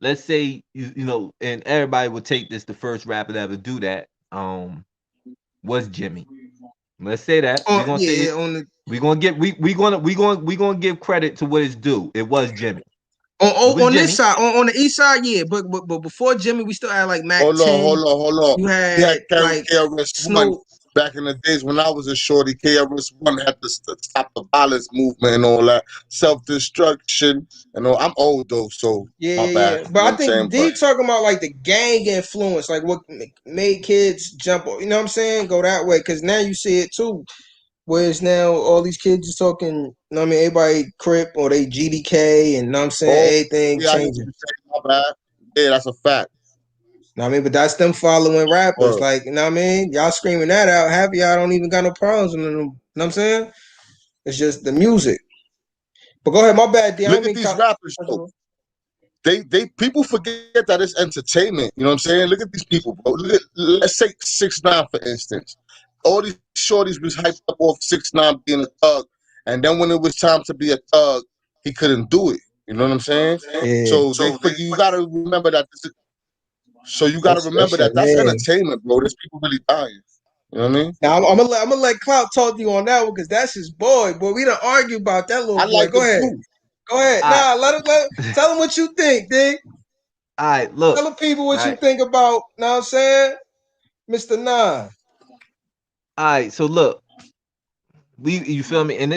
let's say influence. and everybody would take this. The first rapper that would do that was Jimmy. Let's say that we're Oh gonna yeah, say yeah, on the we gonna give credit to what is due. It was Jimmy. It was on this Jimmy. side, on the east side, yeah. But before Jimmy, we still had like Mac Hold on, 10. hold on, hold on. You We had had like KRS-One Snoop. back in the days when I was a shorty. KRS-One had to stop the violence movement and all that. Self-destruction. And all. I'm old though, so Yeah, my yeah, bad. yeah. You But know what I I'm saying? think But D talking about like the gang influence, like what made kids jump. You know what I'm saying? Go that way because now you see it too. Whereas now all these kids is talking, you know what I mean, everybody Crip or they GDK and you know what I'm saying, Oh, everything yeah, I hear what changing. you're saying. My bad. Yeah, that's a fact. Know what I mean, but that's them following rappers. Word. Like, you know what I mean? Y'all screaming that out. Half of y'all don't even got no problems with them. You know what I'm saying? It's just the music. But go ahead, my bad, D. I Look don't at mean these rappers, though. They people forget that it's entertainment. You know what I'm saying? Look at these people, bro. Let's take 6ix9ine for instance. All these shorties was hyped up off 6ix9ine being a thug, and then when it was time to be a thug, he couldn't do it. You know what I'm saying? Yeah. So they forget. You gotta remember that. So you gotta That remember shit, that that's man. entertainment, bro. There's people really dying. You know what I mean? Now I'm gonna let Clout talk to you on that one because that's his boy. Boy, we don't argue about that little I boy. like Go him ahead. too. Go ahead. All right, Nah, tell him what you think, D. all right. Tell Look, the people all what you right, think about, know what I'm saying? Mr. Nine. all right. So look, you feel me? And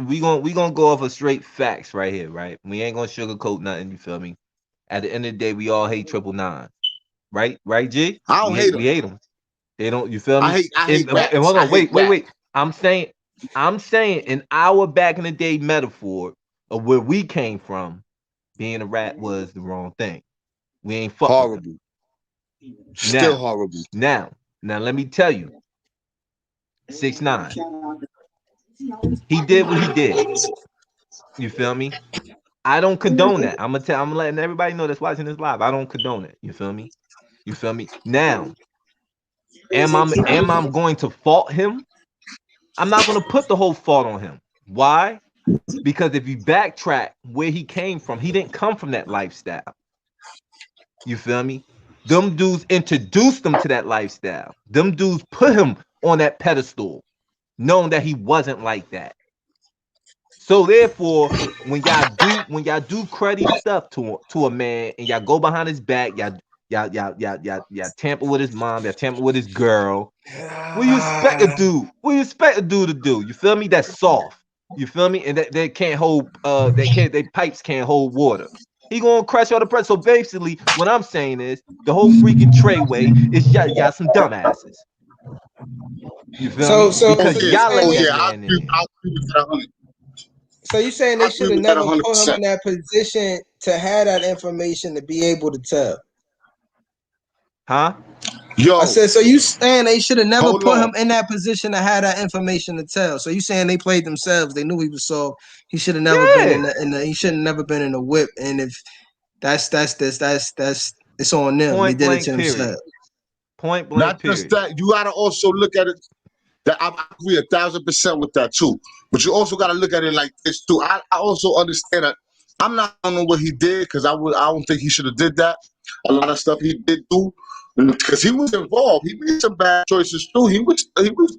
we gonna go off of straight facts right here, right? We ain't gonna sugarcoat nothing. You feel me? At the end of the day, we all hate 999, right? Right, G? I don't hate We him. hate them. They don't. You feel I me? hate I hate And raps. hold I on, hate rap. wait. I'm saying in our back in the day metaphor of where we came from, being a rat was the wrong thing. We ain't fuck with them. Horrible. Still Now, horrible. now, now, let me tell you, 6ix9ine, he did what he did. You feel me? I don't condone that. I'm letting everybody know that's watching this live. I don't condone it. You feel me? You feel me? Now, am I going to fault him? I'm not going to put the whole fault on him. Why? Because if you backtrack where he came from, he didn't come from that lifestyle. You feel me? Them dudes introduced him to that lifestyle. Them dudes put him on that pedestal, knowing that he wasn't like that. So therefore, when y'all do cruddy stuff to a man and y'all go behind his back, y'all tamper with his mom, y'all tamper with his girl. What you expect a dude? What you expect a dude to do? You feel me? That's soft. You feel me? And that they can't hold they pipes can't hold water. He gonna crush all the press. So basically, what I'm saying is the whole freaking Treyway is y'all some dumbasses. You feel So me? so Oh Because so you yeah. y'all let Oh saying that yeah. man in. I agree with that 100. so you saying I they agree should have with that never put him 100%. in that position to have that information to be able to tell. Huh? I Yo, said, so you saying they should have never hold put on. him in that position to have that information to tell? So you saying they played themselves? They knew he was soft. He should have never been Yeah. in the he should have never been in the whip. And if that's it's on them. They Point did it to blank period. themselves. Point blank Not just period. that. You gotta also look at it. That I agree 1,000% with that too. But you also gotta look at it like this too. I also understand that I'm not I don't know what he did because I don't think he should have did that. A lot of stuff he did do because he was involved. He made some bad choices too. He was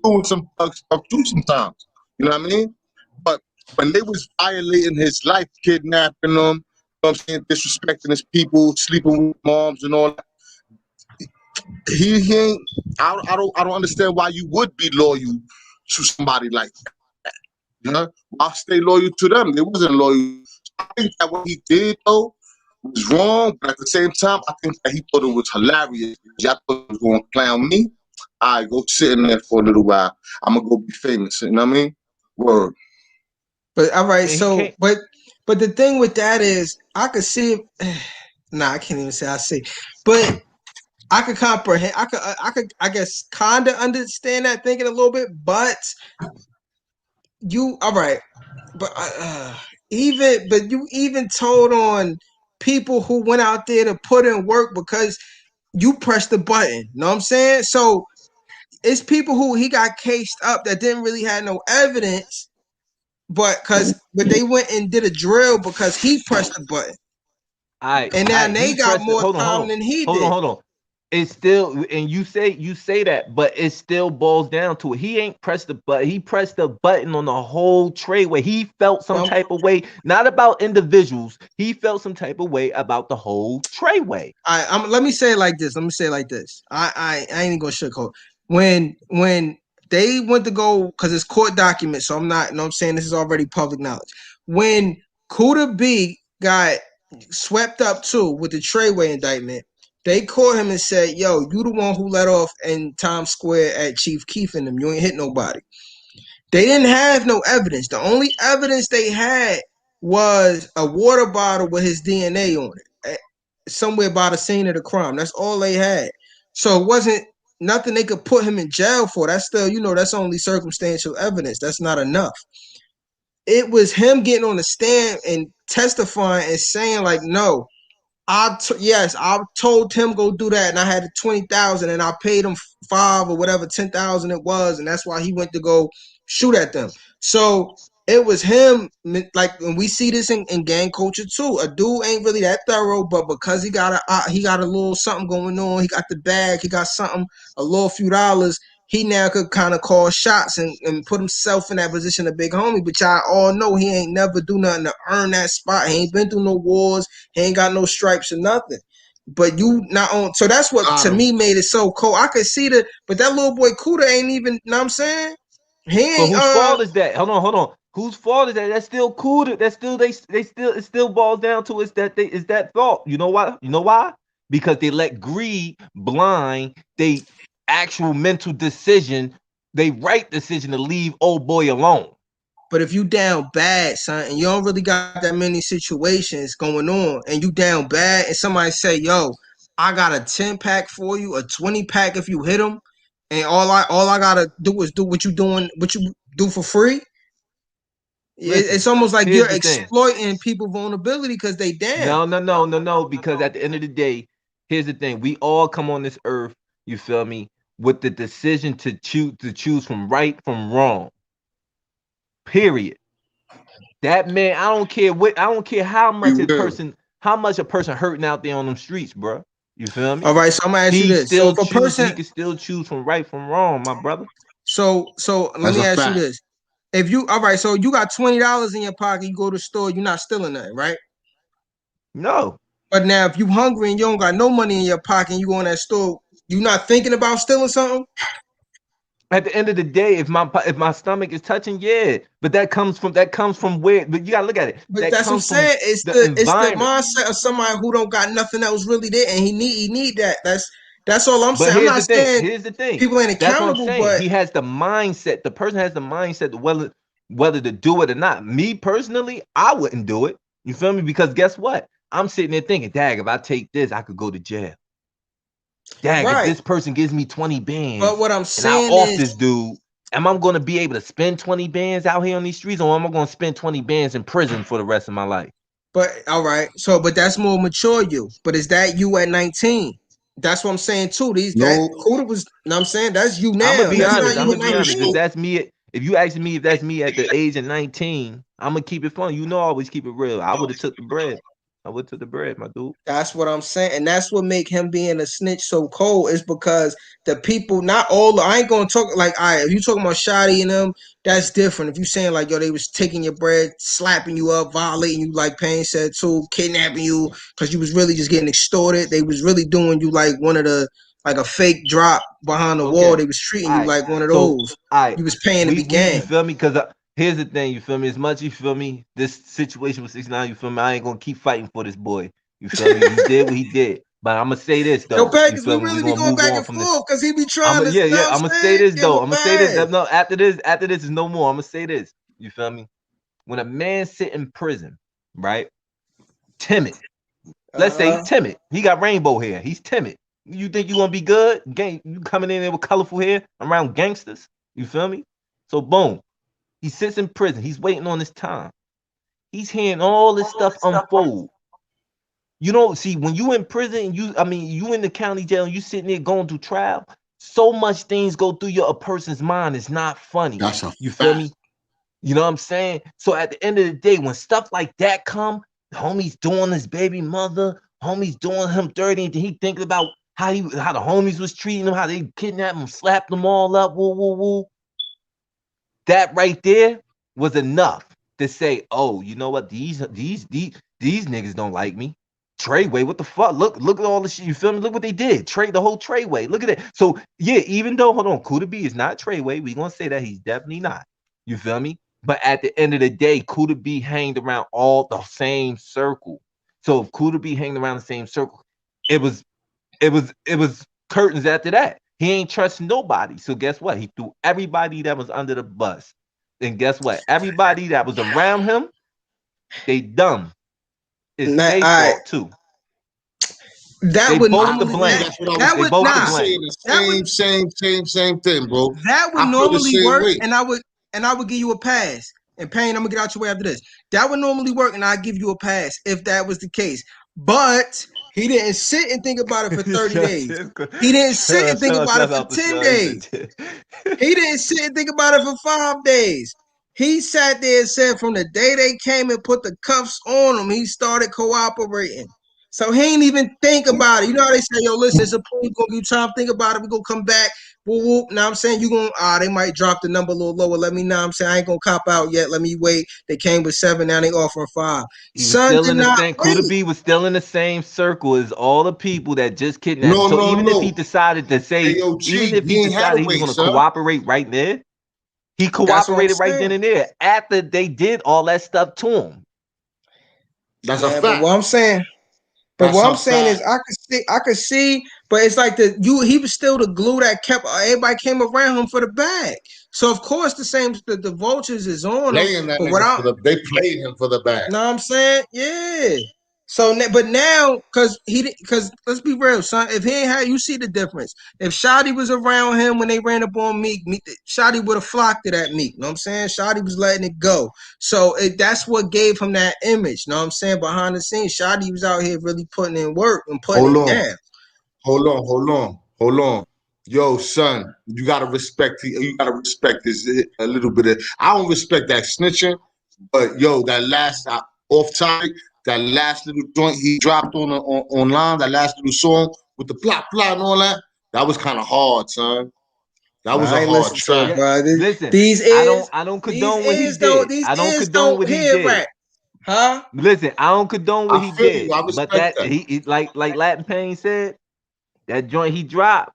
doing some stuff too sometimes. You know what I mean? But when they was violating his life, kidnapping him, you know what I'm saying, disrespecting his people, sleeping with moms and all that, he ain't. I don't understand why you would be loyal to somebody like that. You know, why stay loyal to them? They wasn't loyal. I think that what he did though was wrong, but at the same time, I think that he thought it was hilarious. Y'all thought he was going to clown me. I go sit in there for a little while. I'm gonna go be famous. You know what I mean? Word. But all right, And he so can't. but the thing with that is I could see nah, I can't even say I see. But I could comprehend I guess kinda understand that thinking a little bit, but you all right. But you even told on people who went out there to put in work because you pressed the button. Know what I'm saying? So it's people who he got cased up that didn't really have no evidence, but they went and did a drill because he pressed the button, and now they He got pressed it. more time than he did. Hold on. It's still, and you say that, but it still boils down to it. He ain't pressed the button. He pressed the button on the whole trayway. He felt some Um, type of way, not about individuals. He felt some type of way about the whole trayway. let me say it like this. Let me say it like this. I ain't gonna sugarcoat. When they went to go because it's court documents, so I'm not. You know what I'm saying, this is already public knowledge. When Kuda B got swept up too with the Treyway indictment, they called him and said, "Yo, you the one who let off in Times Square at Chief Keef and them. You ain't hit nobody." They didn't have no evidence. The only evidence they had was a water bottle with his DNA on it, somewhere by the scene of the crime. That's all they had. So it wasn't nothing they could put him in jail for. That's still, that's only circumstantial evidence. That's not enough. It was him getting on the stand and testifying and saying like, no, yes, I told him go do that, and I had 20,000, and I paid him 5 or whatever 10,000 it was, and that's why he went to go shoot at them. So it was him. Like, and we see this in gang culture too. A dude ain't really that thorough, but because he got a little something going on, he got the bag, he got something, a little few dollars. He now could kind of call shots and put himself in that position of big homie. But y'all all know he ain't never do nothing to earn that spot. He ain't been through no wars. He ain't got no stripes or nothing. But you not on. So that's what Got to him. me made it so cold. I could see but that little boy Kuda ain't even. Know what I'm saying? He But ain't. whose fault is that? Hold on. Whose fault is that? That's still cool. That's still they still it still boils down to is that fault. You know why? You know why? Because they let greed blind they actual mental decision, they right decision to leave old boy alone. But if you down bad, son, and you don't really got that many situations going on, and you down bad, and somebody say, "Yo, I got a 10-pack for you, a 20-pack if you hit them," and all I gotta do is do what you do for free. Listen, It's almost like here's you're the thing. exploiting people vulnerability because they down. No. Because at the end of the day, here's the thing: we all come on this earth. You feel me? With the decision to choose from right from wrong. Period. That man, I don't care We will. how much a person hurting out there on them streets, bro. You feel me? All right, so I'm gonna ask you this: so if a He person, can still choose from right from wrong, my brother. so let That's me a ask you fact. this: if you, all right, so you got $20 in your pocket, you go to the store, you're not stealing nothing, right? No. But now, if you hungry and you don't got no money in your pocket, and you go in that store, you not thinking about stealing something. At the end of the day, if my stomach is touching, yeah, but that comes from where. But you gotta look at it. But That that's what I'm comes from saying. It's the the environment. mindset of somebody who don't got nothing that was really there, and he need that. That's all I'm But saying. I'm here's not the thing. saying Here's the thing. people ain't That's what I'm accountable, saying. but He has the mindset. The person has the mindset whether to do it or not. Me personally, I wouldn't do it. You feel me? Because guess what? I'm sitting there thinking, dag, if I take this, I could go to jail. Dag, if right. this person gives me 20 But bands what I'm and I saying off is, this dude, am I going to be able to spend 20 bands out here on these streets, or am I going to spend 20 bands in prison for the rest of my life? but all right. So, but that's more mature you. But is that you at 19? That's what I'm saying too. That No, Kuda was. Know what I'm saying that's you I'm gonna now. be That's honest. not I'm you gonna at be honest. If 19. that's me, if you ask me if that's me at the age of 19, I'm gonna keep it fun. You know, I always keep it real. I would have took the bread. I would took the bread, my dude. That's what I'm saying, and that's what make him being a snitch so cold is because the people, not all. I ain't gonna talk like if you talking about Shotty and them, that's different. If you saying like yo, they was taking your bread, slapping you up, violating you, like Payne said too, kidnapping you because you was really just getting extorted. They was really doing you like one of the like a fake drop behind the wall. Okay. They was treating All you right. like one of So, those. all right. You was paying to be We you gang. feel me? Because here's the thing. You feel me? As much you feel me. This situation with 6ix9ine. You feel me? I ain't gonna keep fighting for this boy. You feel me? He did what he did. But I'm gonna say this Yo, though. You Vegas, we feel me? We really be gonna going move back on and from this. forth because he be I'm trying a, to, yeah, know yeah. what I'm I'm gonna say saying? this Give him though. a I'm gonna say this. bag. No, after this is no more. I'm gonna say this. You feel me? When a man sit in prison, right? Timid. Let's say Uh-huh. timid. He got rainbow hair. He's timid. You think you gonna be good? Gang, you coming in there with colorful hair around gangsters? You feel me? So boom, he sits in prison. He's waiting on his time. He's hearing all this stuff unfold. You know, see, when you in prison, you in the county jail, and you sitting there going through trial. So much things go through a person's mind. It's not funny. that's a You feel fact. me? You know what I'm saying? So at the end of the day, when stuff like that come, homie's doing his baby mother, homie's doing him dirty, and he thinking about how the homies was treating him, how they kidnapped him, slapped them all up, woo woo woo. That right there was enough to say, oh, you know what? These niggas don't like me. Treyway, what the fuck? Look at all the shit. You feel me? Look what they did. Trade the whole Treyway. Look at it. So yeah, even though hold on, Kuda B is not Treyway, we gonna say that he's definitely not. You feel me? But at the end of the day, Kuda B hanged around all the same circle. So if Kuda B hanged around the same circle, it was it was curtains after that. He ain't trust nobody. So guess what? He threw everybody that was under the bus. And guess what? Everybody that was around him, they dumb. It's Nah, their I fault too. that They would both to normally blame. That's what I was that They would both to about to nah say. blame. that would The same thing, bro. that would I feel the normally same work, way. and I would give you a pass. And Payne, I'm gonna get out your way after this. That would normally work, and I'd give you a pass if that was the case. But he didn't sit and think about it for 30 days. He didn't sit and think about it for 10 days. He didn't sit and think about it for 5 days. He sat there and said from the day they came and put the cuffs on him, he started cooperating. So he ain't even think about it. You know how they say, yo, listen, it's a pool, gonna give you time to think about it. We're gonna come back. Whoop, whoop. Now I'm saying you gonna they might drop the number a little lower. Let me know. I'm saying I ain't gonna cop out yet. Let me wait. They came with 7, now they offering 5. He was Son still did in the not same. Kuda wait. B was still in the same circle as all the people that just kidnapped him. No, So no, even if no. he decided to Hey, say, yo, even G, if he he ain't had decided to he was wait, going to son. cooperate right there, he That's what I'm cooperated right then saying. and there after they did all that stuff to him. That's a Yeah, but fact. what That's I'm a saying is fact. I could see, but it's like he was still the glue that kept everybody came around him for the bag. So of course the vultures is on him. Playing that But what nigga I they played him for the bag. know what I'm saying? Yeah. So but now because let's be real, son. If he ain't had you see the difference. If Shotty was around him when they ran up on Meek, Shotty would have flocked to that Meek. You know what I'm saying? Shotty was letting it go. So that's what gave him that image. You know what I'm saying? Behind the scenes, Shotty was out here really putting in work and putting Hold it on. down. Hold on. Yo, son, you gotta respect. You gotta respect this a little bit. I don't respect that snitching, but yo, that last off topic, that last little joint he dropped online, that last little song with the plot and all that, that was kind of hard, son. That But was a I ain't hard listen to it, track. Yeah, bro. listen, These I don't these condone what he is don't did. these I don't is condone don't what he hear did. rap, huh? Listen, I don't condone what I he feel you. did. I But respect that that. he like Latin Pain said, that joint he dropped.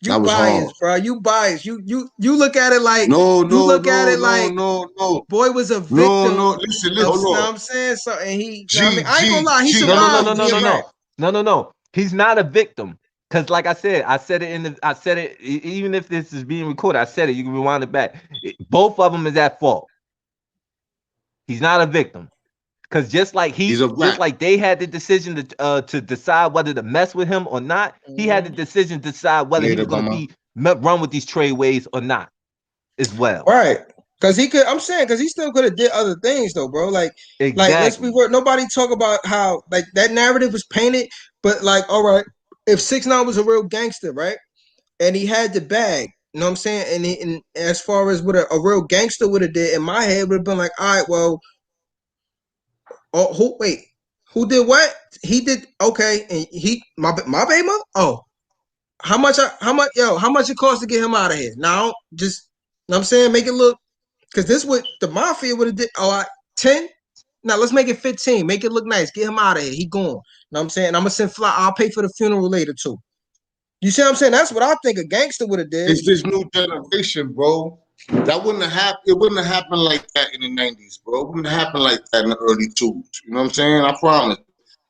You That was hard. biased, bro. You biased. You look at it like No, you no, look at no, it no, like no, no, boy was a no. victim Listen, of, hold you know on. what I'm saying? So and he, you know what I mean? G, I ain't gonna G, lie, he G. No, I no, no, know survived no, what no, you're via no, saying. rap. no. No, no, no. He's not a victim. Cause like I said it I said it, even if this is being recorded, I said it, you can rewind it back. Both of them is at fault. He's not a victim. Cause He's a just rat. like they had the decision to decide whether to mess with him or not, he had the Mhm. decision to decide whether he Later, was gonna mama. be run with these tradeways or not as well. Right. Cause he could, I'm saying, cause he still could have did other things though, bro. Like let's be Exactly. real. Nobody talk about how like that narrative was painted, but like, all right, if 6ix9ine was a real gangster, right? And he had the bag. You know what I'm saying? And as far as what a real gangster would have did, in my head would have been like, all right, well, oh, who did what? He did okay, and he my baby mother. Oh, how much it cost to get him out of here? Now, just you know what I'm saying, make it look because this what the mafia would have did. Oh, 10. Now let's make it 15. Make it look nice. Get him out of here. He gone. You know what I'm saying? I'm gonna send fly. I'll pay for the funeral later too. You see what I'm saying? That's what I think a gangster would have did. It's this new generation, bro. That wouldn't have happened. It wouldn't have happened like that in the '90s, bro. It wouldn't have happened like that in the early 2s. You know what I'm saying? I promise.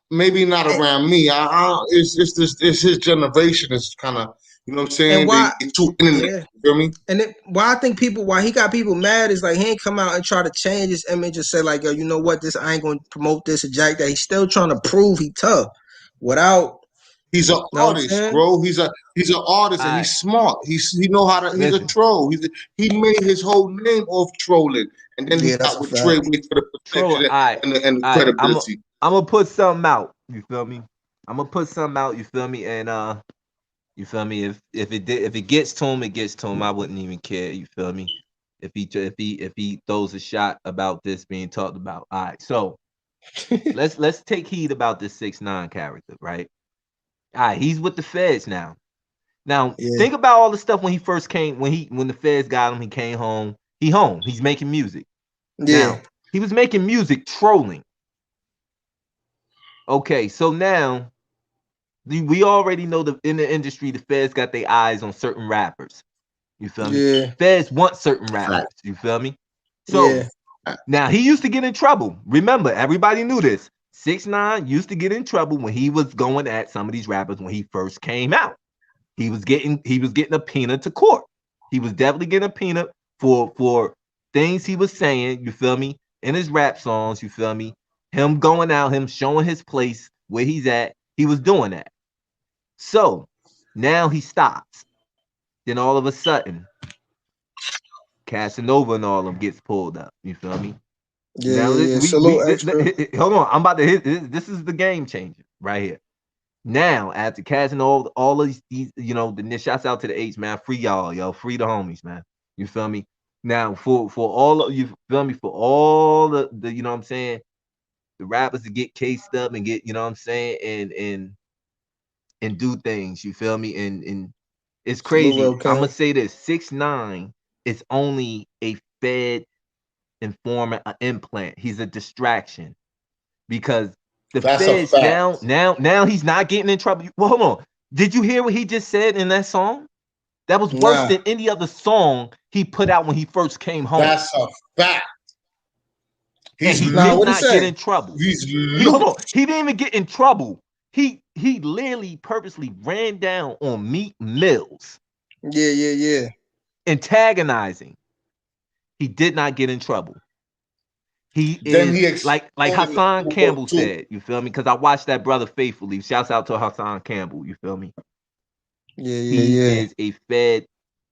Maybe not And, around me. It's this. It's his generation. Is kind of, you know what I'm and saying? why? They too internet. Yeah. You feel me? And why I think why he got people mad is like he ain't come out and try to change his image and say like, yo, you know what, this I ain't gonna promote this or jack that. He's still trying to prove he tough without, He's an you know what I'm artist, saying? bro. He's an artist, and All right. he's smart. He know how to. He's a Listen, troll. He made his whole name off trolling, and then he Yeah, that's got a with fact. Trey Way for the troll. All protection right. and the All right. credibility. I'm gonna put something out. You feel me? I'm gonna put something out. You feel me? And you feel me? If it gets to him, it gets to him. I wouldn't even care. You feel me? If he throws a shot about this being talked about. All right. So let's take heed about this 6ix9ine character, right? All right. He's with the feds now. Now Yeah, think about all the stuff when he first came. When the feds got him, he came home. He home. He's making music. yeah, Now he was making music trolling. Okay. So now we already know in the industry, the feds got their eyes on certain rappers. You feel me? yeah, Feds want certain rappers. Fact. You feel me? So yeah, now he used to get in trouble. Remember, everybody knew this. 6ix9ine used to get in trouble when he was going at some of these rappers when he first came out. He was getting a peanut to court. He was definitely getting a peanut for things he was saying, you feel me, in his rap songs, you feel me, him going out, him showing his place where he's at, he was doing that. So now he stops. Then all of a sudden, Casanova and all of them gets pulled up. You feel me? Yeah, Now yeah, yeah. we Salute extra. hold on. I'm about to hit this is the game changer right here. Now, after catching all of these, you know, the shouts out to the H, man. Free y'all, yo. Free the homies, man. You feel me? Now, for all of you, feel me? For all the you know what I'm saying, the rappers to get cased up and get, you know what I'm saying, and do things, you feel me? And it's Salute crazy. Real I'm gonna King. say this: 6ix9ine is only a Fed informant, an implant. He's a distraction because the That's a feds fact. now he's not getting in trouble. Well, hold on. Did you hear what he just said in that song? That was worse Nah. than any other song he put out when he first came home. That's a fact. And He's he Nah, did what he not loose. get say? in trouble. He's He hold on. loose. He didn't even get in trouble. He literally purposely ran down on Meek Mills, Yeah, yeah, yeah. antagonizing. He did not get in trouble. He Then is he like exploded in Hassan Super Bowl Campbell too. said, you feel me? Because I watched that brother faithfully. Shouts out to Hassan Campbell, you feel me? Yeah, yeah, He yeah. is a Fed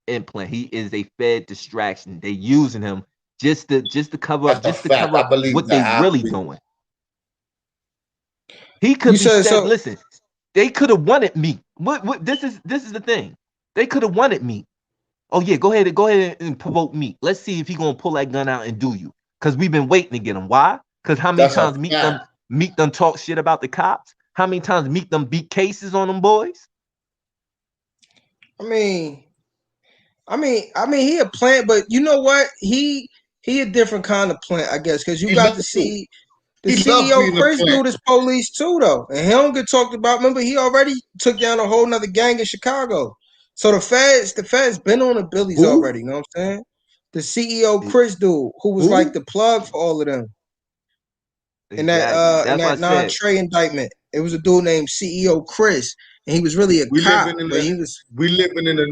implant. He is a Fed distraction. They using him just to cover up, That's a just to fact. cover I up believe what they that. I really believe. doing. He You could be said said, so. listen, they could have wanted me. What this is the thing. They could have wanted me. Oh yeah, go ahead and provoke me. Let's see if he gonna pull that gun out and do you. Cause we've been waiting to get him. Why? Cause how many That's a times fact. Meek them talk shit about the cops? How many times Meek them beat cases on them boys? I mean, he a plant, but you know what? He a different kind of plant, I guess, because you He got loved to to. see the He loved CEO being a Chris plant. do this police too, though, and he don't get talked about. Remember, he already took down a whole nother gang in Chicago. So the feds been on the Billies Who? already. You know what I'm saying? The CEO E- Chris dude, who was like Who? the plug for all of them Exactly. in That's what I that said. non-Trey indictment. It was a dude named CEO Chris, and he was really a We cop, living in but a he was we living in a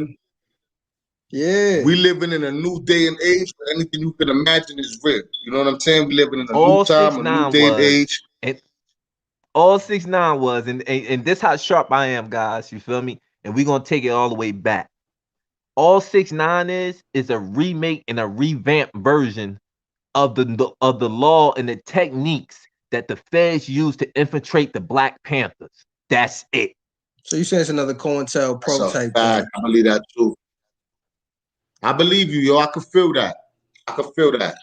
yeah. we living in a new day and age where anything you can imagine is real. You know what I'm saying? We living in a new All time, six a new nine day and was, age. and all 6ix9ine was, and this how sharp I am, guys. You feel me? And we gonna take it all the way back. All 6ix9ine is a remake and a revamped version of the law and the techniques that the feds use to infiltrate the Black Panthers. That's it. So you saying it's another That's COINTELPRO a type thing? fact. I believe that too. I believe you, yo. I can feel that. I can feel that.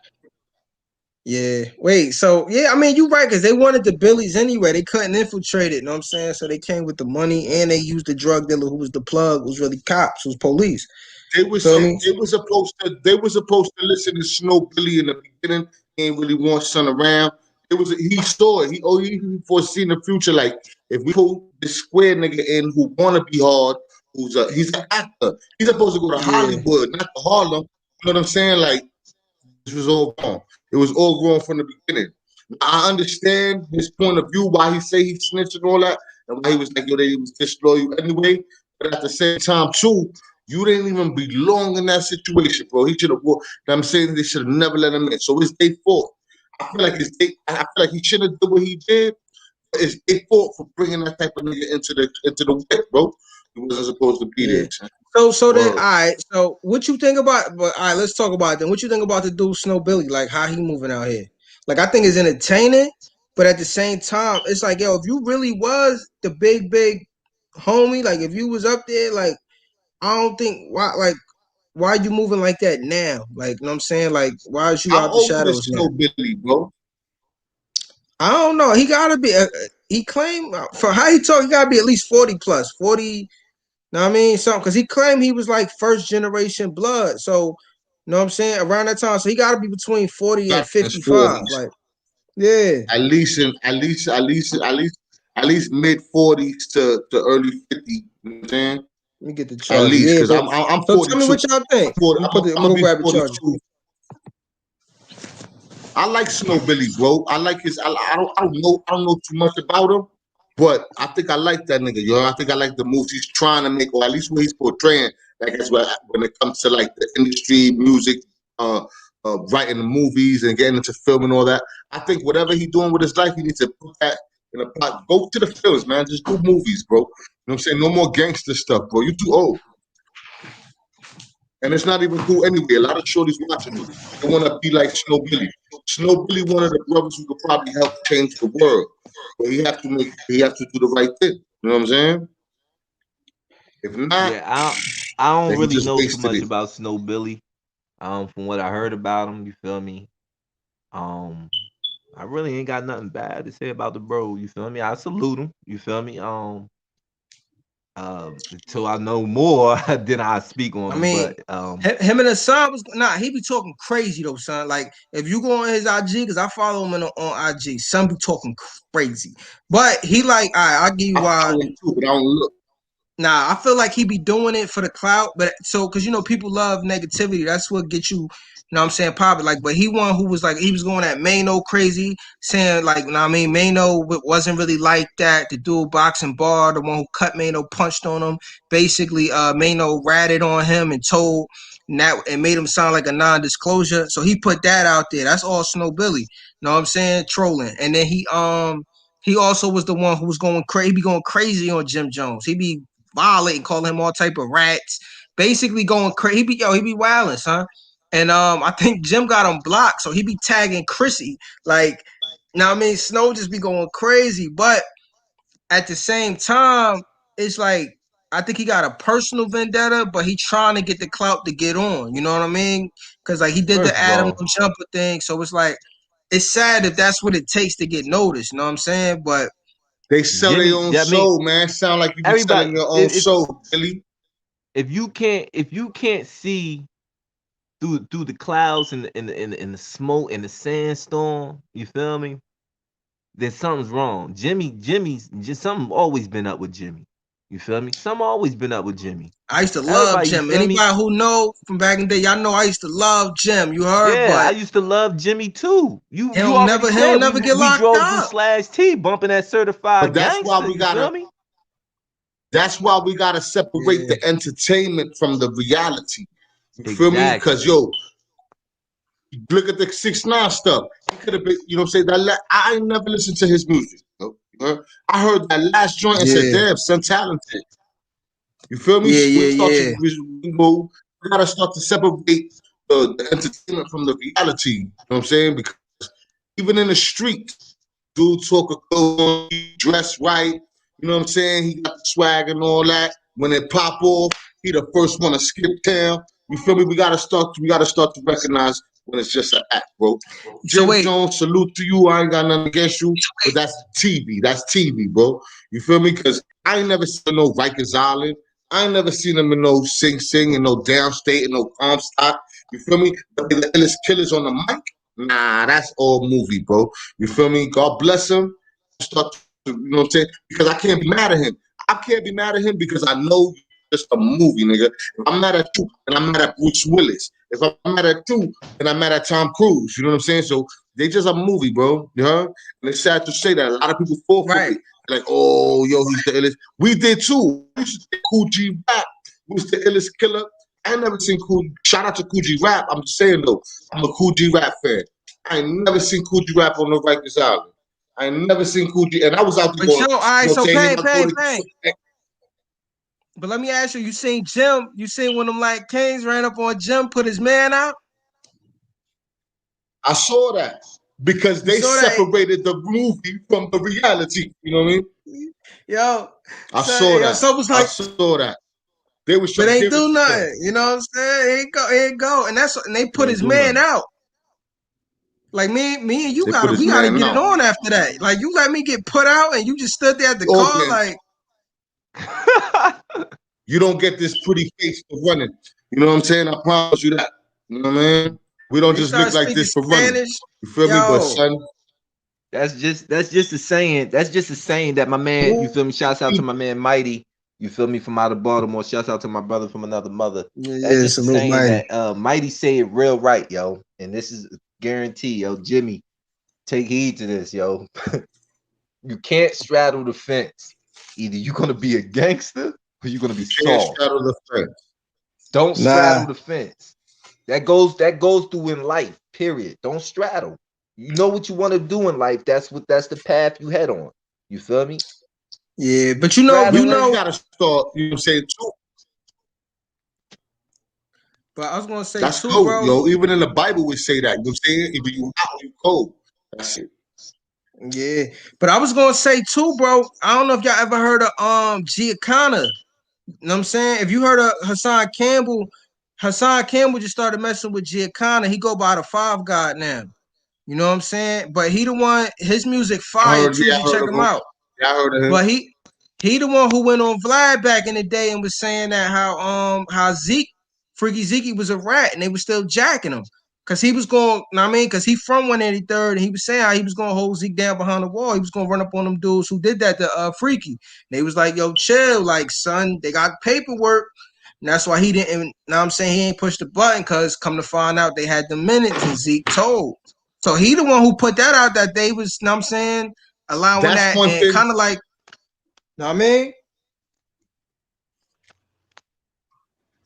Yeah. Wait. So yeah, I mean, you right because they wanted the Billies anyway. They couldn't infiltrate it. You know what I'm saying? So they came with the money and they used the drug dealer who was the plug, was really cops, was police. Feel me? They were supposed to listen to Snow Billy in the beginning. He ain't really want son around. He saw it. He foreseen the future. Like if we put this square nigga in who wanna be hard, he's an actor. He's supposed to go to Yeah. Hollywood, not to Harlem. You know what I'm saying? Like this was all wrong. It was all wrong from the beginning. I understand his point of view, why he say he snitched and all that, and why he was like, yo, they was disloyal anyway. But at the same time, too, you didn't even belong in that situation, bro. He should have. I'm saying they should have never let him in. So it's their fault. I feel like he shouldn't have done what he did. But it's their fault for bringing that type of nigga into the whip, bro. He wasn't supposed to be Yeah. there. Son. So then, all Word. right. So what you think about? But all right, let's talk about it then. What you think about the dude Snow Billy? Like how he moving out here? Like I think it's entertaining, but at the same time, it's like yo, if you really was the big homie, like if you was up there, like I don't think why you moving like that now? Like you know what I'm saying? Like why is you How out the old shadows is now? Snow Billy, bro? I don't know. He gotta be. He claimed for how he talk, he gotta be at least 40 plus 40. Know what I mean? Something because he claimed he was like first generation blood. So, you know what I'm saying? Around that time. So he got to be between 40 and Got his 55. 40s. Like, yeah. At least mid 40s to early 50. You know what I'm saying? Let me get the At charger. least Yeah, because but I'm so tell me 42. what y'all think. I'm I'm gonna gonna go be grab the charger. 42. I like Snow Billy, bro. I like his. I don't know too much about him, but I think I like that nigga. Yo, I think I like the moves he's trying to make, or at least what he's portraying. Like that's what when it comes to like the industry, music, writing the movies and getting into film and all that. I think whatever he's doing with his life, he needs to put that in a pot. Go to the films, man. Just do movies, bro. You know what I'm saying? No more gangster stuff, bro. You too old. And it's not even cool anyway. A lot of shorties watching him. They want to be like Snow Billy. Snow Billy, one of the brothers who could probably help change the world. But he have to do the right thing. You know what I'm saying? If not, Yeah, I don't then he really just know too wasted much it. about Snow Billy. From what I heard about him, you feel me? Um, I really ain't got nothing bad to say about the bro. You feel me? I salute him. You feel me? Until I know more, then I speak on I him. mean, But him and Hassan was he be talking crazy though, son. Like if you go on his IG, because I follow him on IG, son be talking crazy. But he like, all right, I'll give you I why. follow him too, but I don't look. Nah, I feel like he be doing it for the clout, but so because people love negativity. That's what gets you. You know what I'm saying? Pop it like, but he one who was like he was going at Maino crazy, saying like, I mean, Maino wasn't really like that. The dual boxing bar, the one who cut Maino, punched on him. Basically, Maino ratted on him and told that and made him sound like a non-disclosure. So he put that out there. That's all Snow Billy. You know what I'm saying? Trolling, and then he also was the one who was going crazy. He be going crazy on Jim Jones. He be violating, calling him all type of rats, basically going crazy. He be wilding, son. And I think Jim got him blocked, so he be tagging Chrissy. Like, now I mean, Snow just be going crazy, but at the same time, it's like I think he got a personal vendetta, but he trying to get the clout to get on. You know what I mean? Because like he did the first of Adam all, Jumper thing, so it's like it's sad if that's what it takes to get noticed. You know what I'm saying? But They sell their Jimmy, own I mean, soul, man. Sound like you be selling everybody, your own soul, Billy. if you can't see through the clouds and the smoke and the sandstorm, you feel me? Then something's wrong. Jimmy's just something always been up with Jimmy. You feel me? Something always been up with Jimmy. I used to love Everybody, you Jim. feel me? Anybody who know from back in the day, y'all know I used to love Jim. You heard, Yeah, I but used to love Jimmy too. he You don't already never said he'll never get we locked drove through up. Slash T bumping that But certified gangster. You feel me? that's why we gotta separate Yeah. the entertainment from the reality. You feel me? Because Exactly. yo, look at the 6ix9ine stuff. He could have been, you know what I'm saying? I ain't never listened to his music. I heard that last joint and said, Yeah. damn, son talented. You feel me? Yeah, So yeah, yeah. we gotta start to separate the entertainment from the reality. You know what I'm saying? Because even in the street, dude talk a clothes, dress right. You know what I'm saying? He got the swag and all that. When it pop off, he the first one to skip town. You feel me? We gotta start to recognize when it's just an act, bro. So Jim wait, Jones, salute to you. I ain't got nothing against you, but that's TV. That's TV, bro. You feel me? Because I ain't never seen no Rikers Island. I ain't never seen them in no Sing Sing and no Downstate and no Comstock. You feel me? But they the illest killers on the mic. Nah, that's all movie, bro. You feel me? God bless him. Start to, you know what I'm saying? Because I can't be mad at him. I can't be mad at him because I know it's just a movie, nigga. If I'm mad at you, and I'm mad at Bruce Willis. If I'm mad at you, and I'm mad at Tom Cruise. You know what I'm saying? So they just a movie, bro. You know? And it's sad to say that a lot of people fall for right. it. Like, oh, yo, he's the illest. We did too. We used to say Cool G Rap was the illest killer. I ain't never seen Cool. Shout out to Cool G Rap. I'm just saying though, I'm a Cool G Rap fan. I ain't never seen Cool G Rap on no Rikers Island. I ain't never seen Cool G, and I was out there But going, yo, all you right, know what I'm so saying? Him, Pain, I go Pain, to, Pain. But let me ask you, you seen Jim, you seen when them like Kings ran up on Jim, put his man out? I saw that because You they saw that? separated the movie from the reality. You know what I mean? Yo, I saw that. so it was I like, saw that. They were but trying to ain't give it do to him. nothing. You know what I'm saying? Here you go. And they They put ain't his do man nothing. out. Like me and you They put his we gotta man get it out. on after that. Like you let me get put out and you just stood there at the Oh, car, man, like you don't get this pretty face for running. You know what I'm saying? I promise you that. You know what I mean? We don't when he just look started like speaking this for running. Spanish, You feel me? But yo, son, That's just a saying. That's just a saying that my man, you feel me? Shouts out to my man Mighty. You feel me, from out of Baltimore. Shouts out to my brother from another mother. yeah, That's yeah, just a salute saying Mighty. that Mighty say it real right, yo. And this is a guarantee, yo. Jimmy, take heed to this, yo. You can't straddle the fence. Either you're gonna be a gangster or you're gonna be you can't soft. straddle the fence. Don't Nah, straddle the fence. That goes through in life. Period. Don't straddle. You know what you want to do in life. That's the path you head on. You feel me? Yeah, but You Straddling. gotta start, you know what I'm saying, too. but I was gonna say That's too, cold, bro. yo. Even in the Bible we say that. You know what I'm saying? Either you hot or you cold. That's it. Yeah, but I was gonna say too, bro. I don't know if y'all ever heard of giacana. You know what I'm saying? If you heard of Hassan Campbell just started messing with giacana. He go by the Five God now. You know what I'm saying? But he the one. His music fire too. If I you heard check of him him. out. Yeah, I heard of him. But he the one who went on Vlad back in the day and was saying that how Freaky Zeke was a rat and they was still jacking him. Cause he was going, you know what I mean, cause he from 183rd and he was saying how he was gonna hold Zeke down behind the wall. He was gonna run up on them dudes who did that to Freaky. And they was like, yo, chill, like son, they got paperwork. And that's why he didn't, you know what I'm saying, he ain't pushed the button because come to find out they had the minutes and Zeke told. So he the one who put that out that they was, you know what I'm saying, allowing That's that one and thing. kind of like, know what I mean?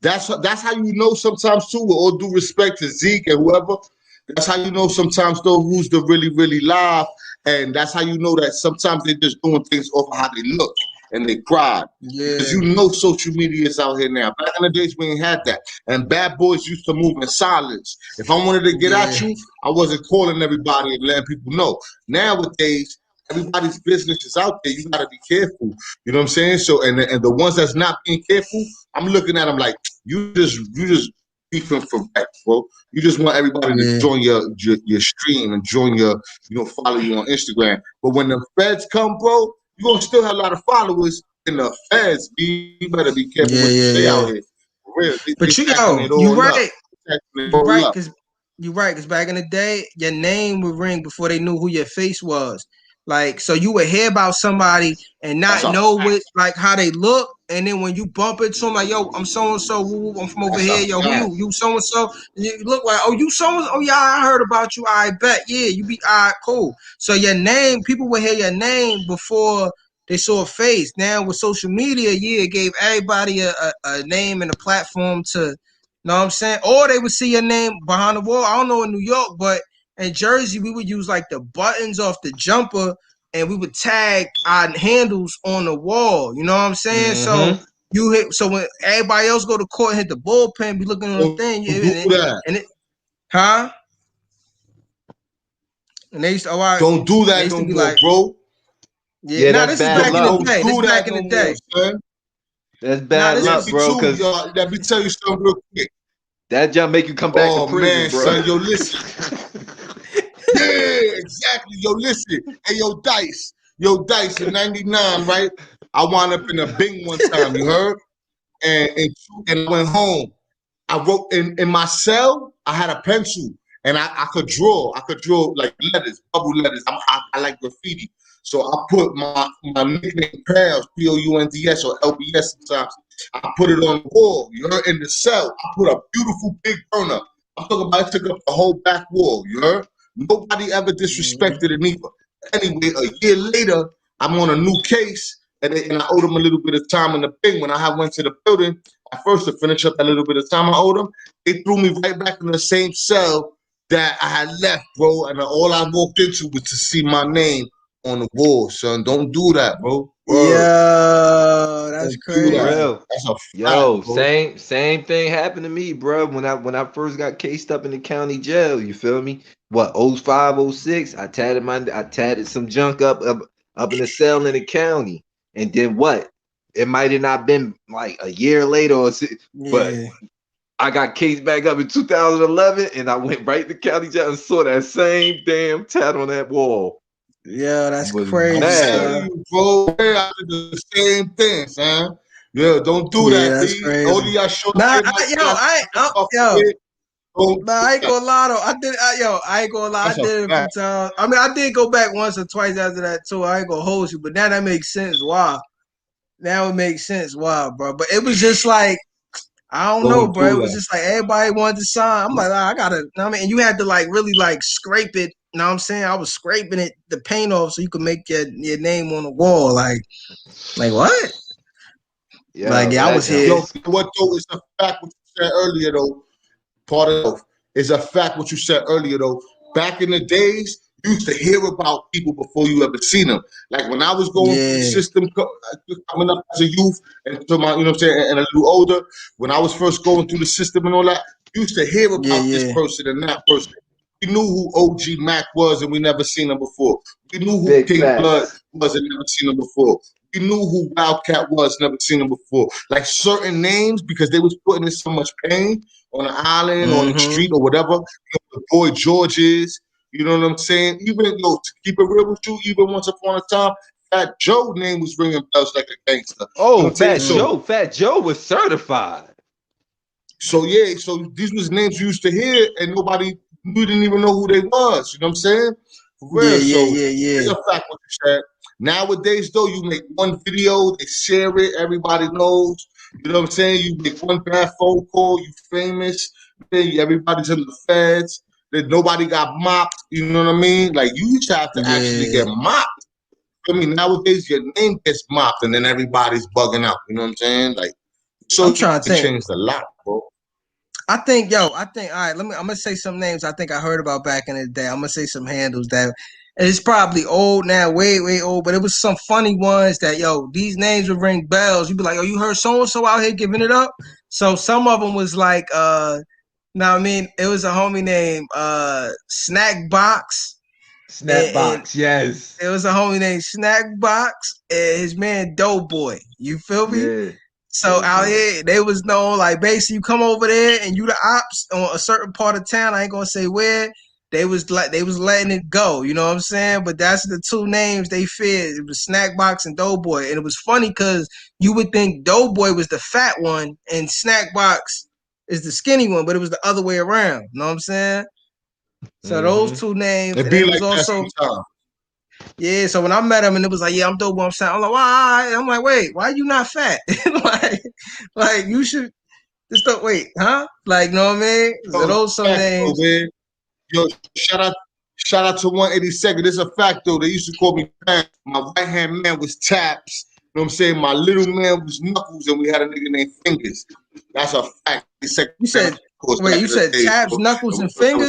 That's how you know sometimes too, with all due respect to Zeke and whoever. That's how you know sometimes though who's the really live, and that's how you know that sometimes they're just doing things off of how they look and they pride. Because Yeah, you know social media is out here now. Back in the days we ain't had that, and bad boys used to move in silence. If I wanted to get yeah, at you, I wasn't calling everybody and letting people know. Nowadays, everybody's business is out there. You gotta be careful. You know what I'm saying? So, and the ones that's not being careful, I'm looking at them like you just beefing for that, bro. You just want everybody to yeah, join your stream and join your, follow you on Instagram. But when the feds come, bro, you gonna still have a lot of followers in the feds. You better be careful yeah, what you yeah, say out yeah. here. For real, they But you, stacking yo, it all up. Stacking it all up. you right, because back in the day, your name would ring before they knew who your face was. Like, so you would hear about somebody and That's not a know fact. what, like how they look, and then when you bump into them, like, yo, I'm so and so, I'm from over That's a here, yo, who fact. you? You so and so, you look like, oh, you so and so, oh yeah, I heard about you, I bet, yeah, you be, all right, cool. So your name, people would hear your name before they saw a face. Now with social media, yeah, it gave everybody a name and a platform to know what I'm saying? Or they would see your name behind the wall. I don't know in New York, but in Jersey, we would use like the buttons off the jumper and we would tag our handles on the wall. You know what I'm saying? So Mm-hmm. you hit, so when everybody else go to court and hit the bullpen, be looking on the Don't thing, do that. and it, huh? And they used to, oh, Don't do they that used to no be more, like, bro. yeah, Yeah, nah, that's this is bad back in the luck. Don't day. This do is back that in the no more, day. son. That's Nah, bad this Yeah, luck, is, me bro. too, Cause y'all. Let me tell you something real quick. that jump make you come back to Oh prison, man, bro. son, yo, listen. Yeah, exactly. Yo, listen. Hey, yo, Dice in '99, right? I wound up in a Bing one time. You heard? And I went home. I wrote in my cell. I had a pencil, and I could draw. I could draw like letters, bubble letters. I like graffiti, so I put my nickname Pounds, Pounds or LBS sometimes. I put it on the wall. You heard? In the cell, I put a beautiful big burner. I'm talking about it took up the whole back wall. You heard? Nobody ever mhm. disrespected it either. Anyway, a year later, I'm on a new case, and I owed them a little bit of time in the thing. When I went to the building, at first to finish up that little bit of time I owed them, they threw me right back in the same cell that I had left, bro. And all I walked into was to see my name on the wall, son. Don't do that, bro. Word. Yo, that's Don't do For that. crazy. real. That's a fact, Yo, bro. same thing happened to me, bro. When I first got cased up in the county jail, you feel me? What, 05, oh 06, I tatted some junk up in the cell in the county. And then what? It might have not been like a year later but Yeah. I got cased back up in 2011 and I went right to county jail and saw that same damn tat on that wall. Yeah, that's Was crazy, I'm mad. telling son. you, bro. I did the same thing, son. Yeah, don't do Yeah, that, that's B. All crazy. of y'all short Nah, hair might yo, got puff yo, it. Don't nah, do I ain't that. gonna lie though. I ain't gonna lie. I That's a did it a few fact. times. I mean, I did go back once or twice after that too. I ain't gonna hold you, but now that makes sense. Why? Now it makes sense. Why, bro? But it was just like I don't know, Don't bro. It do was that. just like everybody wanted to sign. I'm like, I gotta. I mean, and you had to like really like scrape it. You know what I'm saying? I was scraping it, the paint off, so you could make your name on the wall. Like what? Like Yo, yeah, I that was jump here. Yo, was what though is a fact what you said earlier though. part of is a fact. What you said earlier, though, back in the days, you used to hear about people before you ever seen them. Like when I was going through the system, coming up as a youth, and to my, you know what I'm saying, and a little older, when I was first going through the system and all that, you used to hear about this person and that person. We knew who OG Mac was, and we never seen him before. We knew who King Blood was, and never seen him before. We knew who Wildcat was, never seen him before. Like certain names, because they was putting in so much pain on the island, on the street, or whatever. You know, the Boy Georges, you know what I'm saying? Even though, to keep it real with you, even once upon a time, Fat Joe name was ringing bells like a gangster. Oh, Fat Joe was certified. So yeah, so these was names you used to hear, and we didn't even know who they was. You know what I'm saying? For real. It's a fact what you said. Nowadays, though, you make one video, they share it, everybody knows. You know what I'm saying? You make one bad phone call, you famous, everybody's in the feds. That nobody got mopped. You know what I mean? Like you used to have to actually get mopped. I mean, nowadays your name gets mopped, and then everybody's bugging out. You know what I'm saying? Like, so I'm trying to change a lot, bro. I think, all right, I'm gonna say some names I think I heard about back in the day. I'm gonna say some handles that it's probably old now, way, way old, but it was some funny ones that, these names would ring bells. You'd be like, oh, you heard so-and-so out here giving it up? So some of them was like, now I mean, it was a homie named Snack Box. Snapbox, yes. It was a homie named Snack Box and his man Doughboy. You feel me? Yeah. So out here, they was known like basically you come over there and you the ops on a certain part of town. I ain't gonna say where. They was letting it go. You know what I'm saying? But that's the two names they feared. It was Snackbox and Doughboy, and it was funny because you would think Doughboy was the fat one and Snackbox is the skinny one, but it was the other way around. You know what I'm saying? So those two names. It be like that sometimes. Yeah, so when I met him and it was like, I'm Doughboy, I'm saying, I'm like, why? I'm like, wait, why are you not fat? like you should just don't wait, huh? Like, you know what I mean? So those some names. Man. Yo, shout out to 182nd. This is a fact though. They used to call me Pan. My right hand man was Taps. You know what I'm saying? My little man was Knuckles, and we had a nigga named Fingers. That's a fact. You said Taps, Knuckles, and Fingers?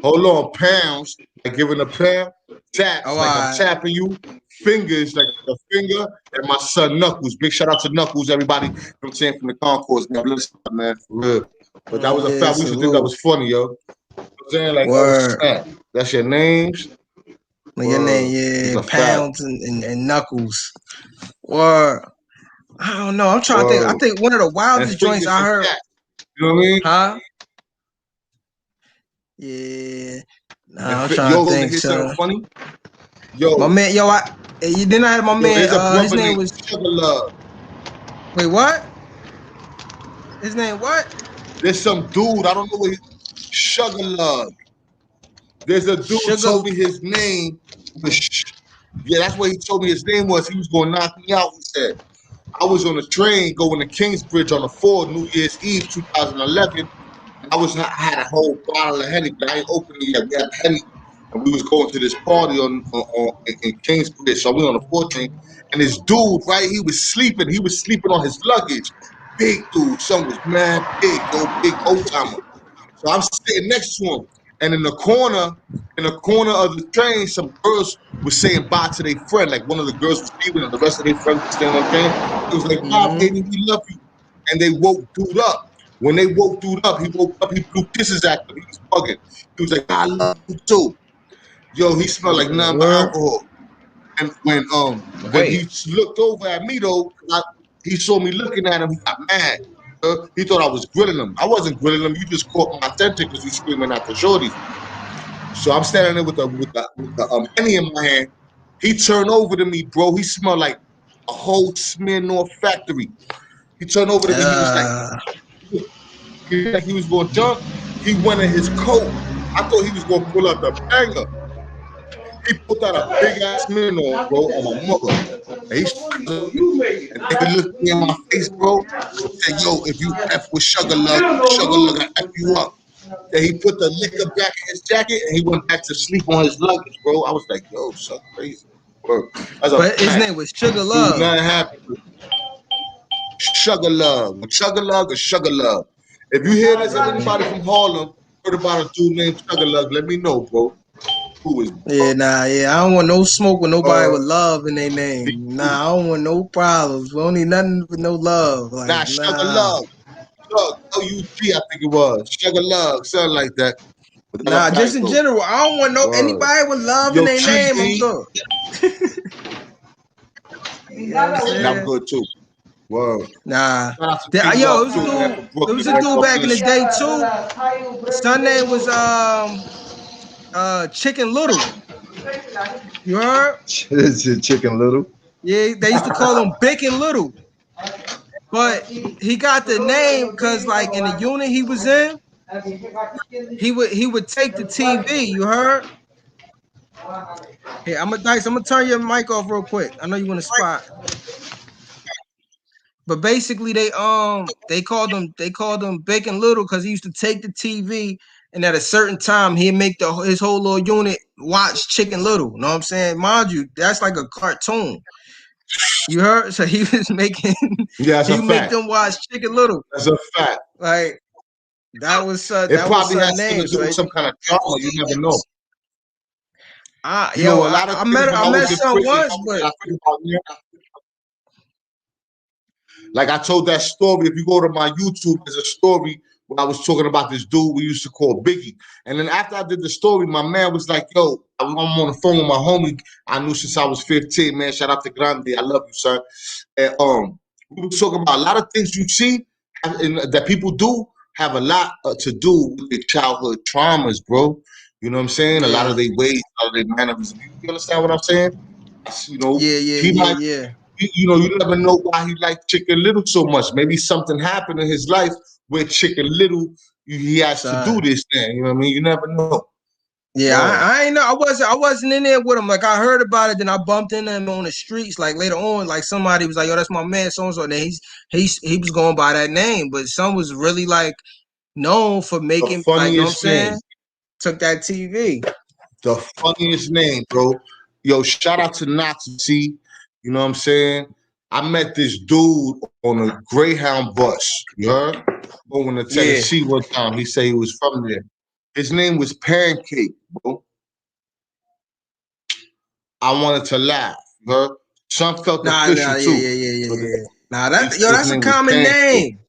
Hold on, pounds, like giving a pound. Taps, like I'm tapping you. Fingers, like a finger. And my son, Knuckles. Big shout out to Knuckles, everybody. You know what I'm saying? From the concourse. Man, for real. But that was a fact. We used to think that was funny, yo. You know what I'm saying? Like, that's your names. Like your name, Pounds and Knuckles. Word. I don't know. I'm trying to think. I think one of the wildest joints I heard. You know what I mean? Huh? Yeah. Nah, I'm trying to think. Something funny? Yo. My man, you didn't have my man. His name was Sugar Love. Wait, what? His name what? There's some dude, I don't know what Sugar Love. There's a dude who told me his name was that's what he told me his name was. He was gonna knock me out, he said. I was on a train going to Kingsbridge on the 4th, New Year's Eve, 2011. I had a whole bottle of Henny, but I ain't opened it yet. We had Henny, and we was going to this party in Kingsbridge. So we on the 4th train, and this dude, right, he was sleeping. He was sleeping on his luggage. Big dude, son was mad big, big old timer. So I'm sitting next to him, and in the corner of the train, some girls were saying bye to their friend. Like one of the girls was leaving, and the rest of their friends were staying on the train. It was like, "Bye, baby, we love you." And they woke dude up. When they woke dude up, he woke up. He blew kisses at them. He was bugging. He was like, "I love you too." Yo, he smelled like nothing but alcohol. And when he looked over at me though, he saw me looking at him. He got mad. He thought I was grilling him. I wasn't grilling him. You just caught my attention because you screaming at the shorties. So I'm standing there with the Henny in my hand. He turned over to me, bro. He smelled like a whole Smirnoff factory. He turned over to me. He was like he was going to jump. He went in his coat. I thought he was going to pull out the banger. He put out a big ass Smirnoff, bro, on my mother. And he looked me in my face, bro. He said, "Yo, if you F with Sugar Love got F you up." Then he put the liquor back in his jacket and he went back to sleep on his luggage, bro. I was like, "Yo, son, crazy." But his name was Sugar Love. Dude, nothing happened. Sugar Love. Sugar Love or Sugar Love. If you hear this and anybody from Harlem heard about a dude named Sugar Love, let me know, bro. Who is Yeah, nah, yeah. I don't want no smoke with nobody with uh love in their name. Nah, I don't want no problems. We don't need nothing with no love. Like, nah Sugar nah. Love. L-U-G, I think it was. Sugar Love, something like that. But that Nah, look just nice in though. general. I don't want no Word. anybody with love in Yo, their name. I'm Cheesy, good. You know what I'm and I'm saying? good too. Word. Nah. Shout out to King Yo, Love too, man, from it was Brooklyn, a man. dude God back in the bless you. day too. Son name was Chicken Little. You heard? This is Chicken Little. Yeah, they used to call him Bacon Little. But he got the name because like in the unit he was in, he would take the TV. You heard? Hey, I'm gonna turn your mic off real quick. I know you want to spot. But basically they called him Bacon Little because he used to take the TV and at a certain time he'd make his whole little unit watch Chicken Little. You know what I'm saying? Mind you, that's like a cartoon. You heard? So he was making Yeah, that's he a would make fact. them watch Chicken Little. That's a fact. Like It that was probably her has something name. to do So with some kind of drama. You never know. You yo, know, a lot of I things met when I I met was in son prison, once, but I think about like I told that story. If you go to my YouTube, there's a story where I was talking about this dude we used to call Biggie. And then after I did the story, my man was like, yo, I'm on the phone with my homie I knew since I was 15, man. Shout out to Grande. I love you, son. And we were talking about a lot of things you see that people do have a lot to do with their childhood traumas, bro. You know what I'm saying? A lot yeah, of their ways, a lot of their mannerisms. You understand what I'm saying? You know, he might yeah. you never know why he liked Chicken Little so much. Maybe something happened in his life where Chicken Little, he has to do Son. this thing. You know what I mean? You never know. Yeah, Word. I ain't know. I wasn't in there with him. Like I heard about it, then I bumped into him on the streets. Like later on, like somebody was like, "Yo, that's my man, so and so." And then he was going by that name, but some was really like known for The making like, you know what I'm funniest name. saying? Took that TV. The funniest name, bro. Yo, shout out to Nazi. You know what I'm saying? I met this dude on a Greyhound bus. You heard? Going to Yeah. Tennessee one time. He said he was from there. His name was Pancake, bro. I wanted to laugh. You heard? Some felt Nah, official too. But yeah. Nah, he said his that's a name was common Pancake. name.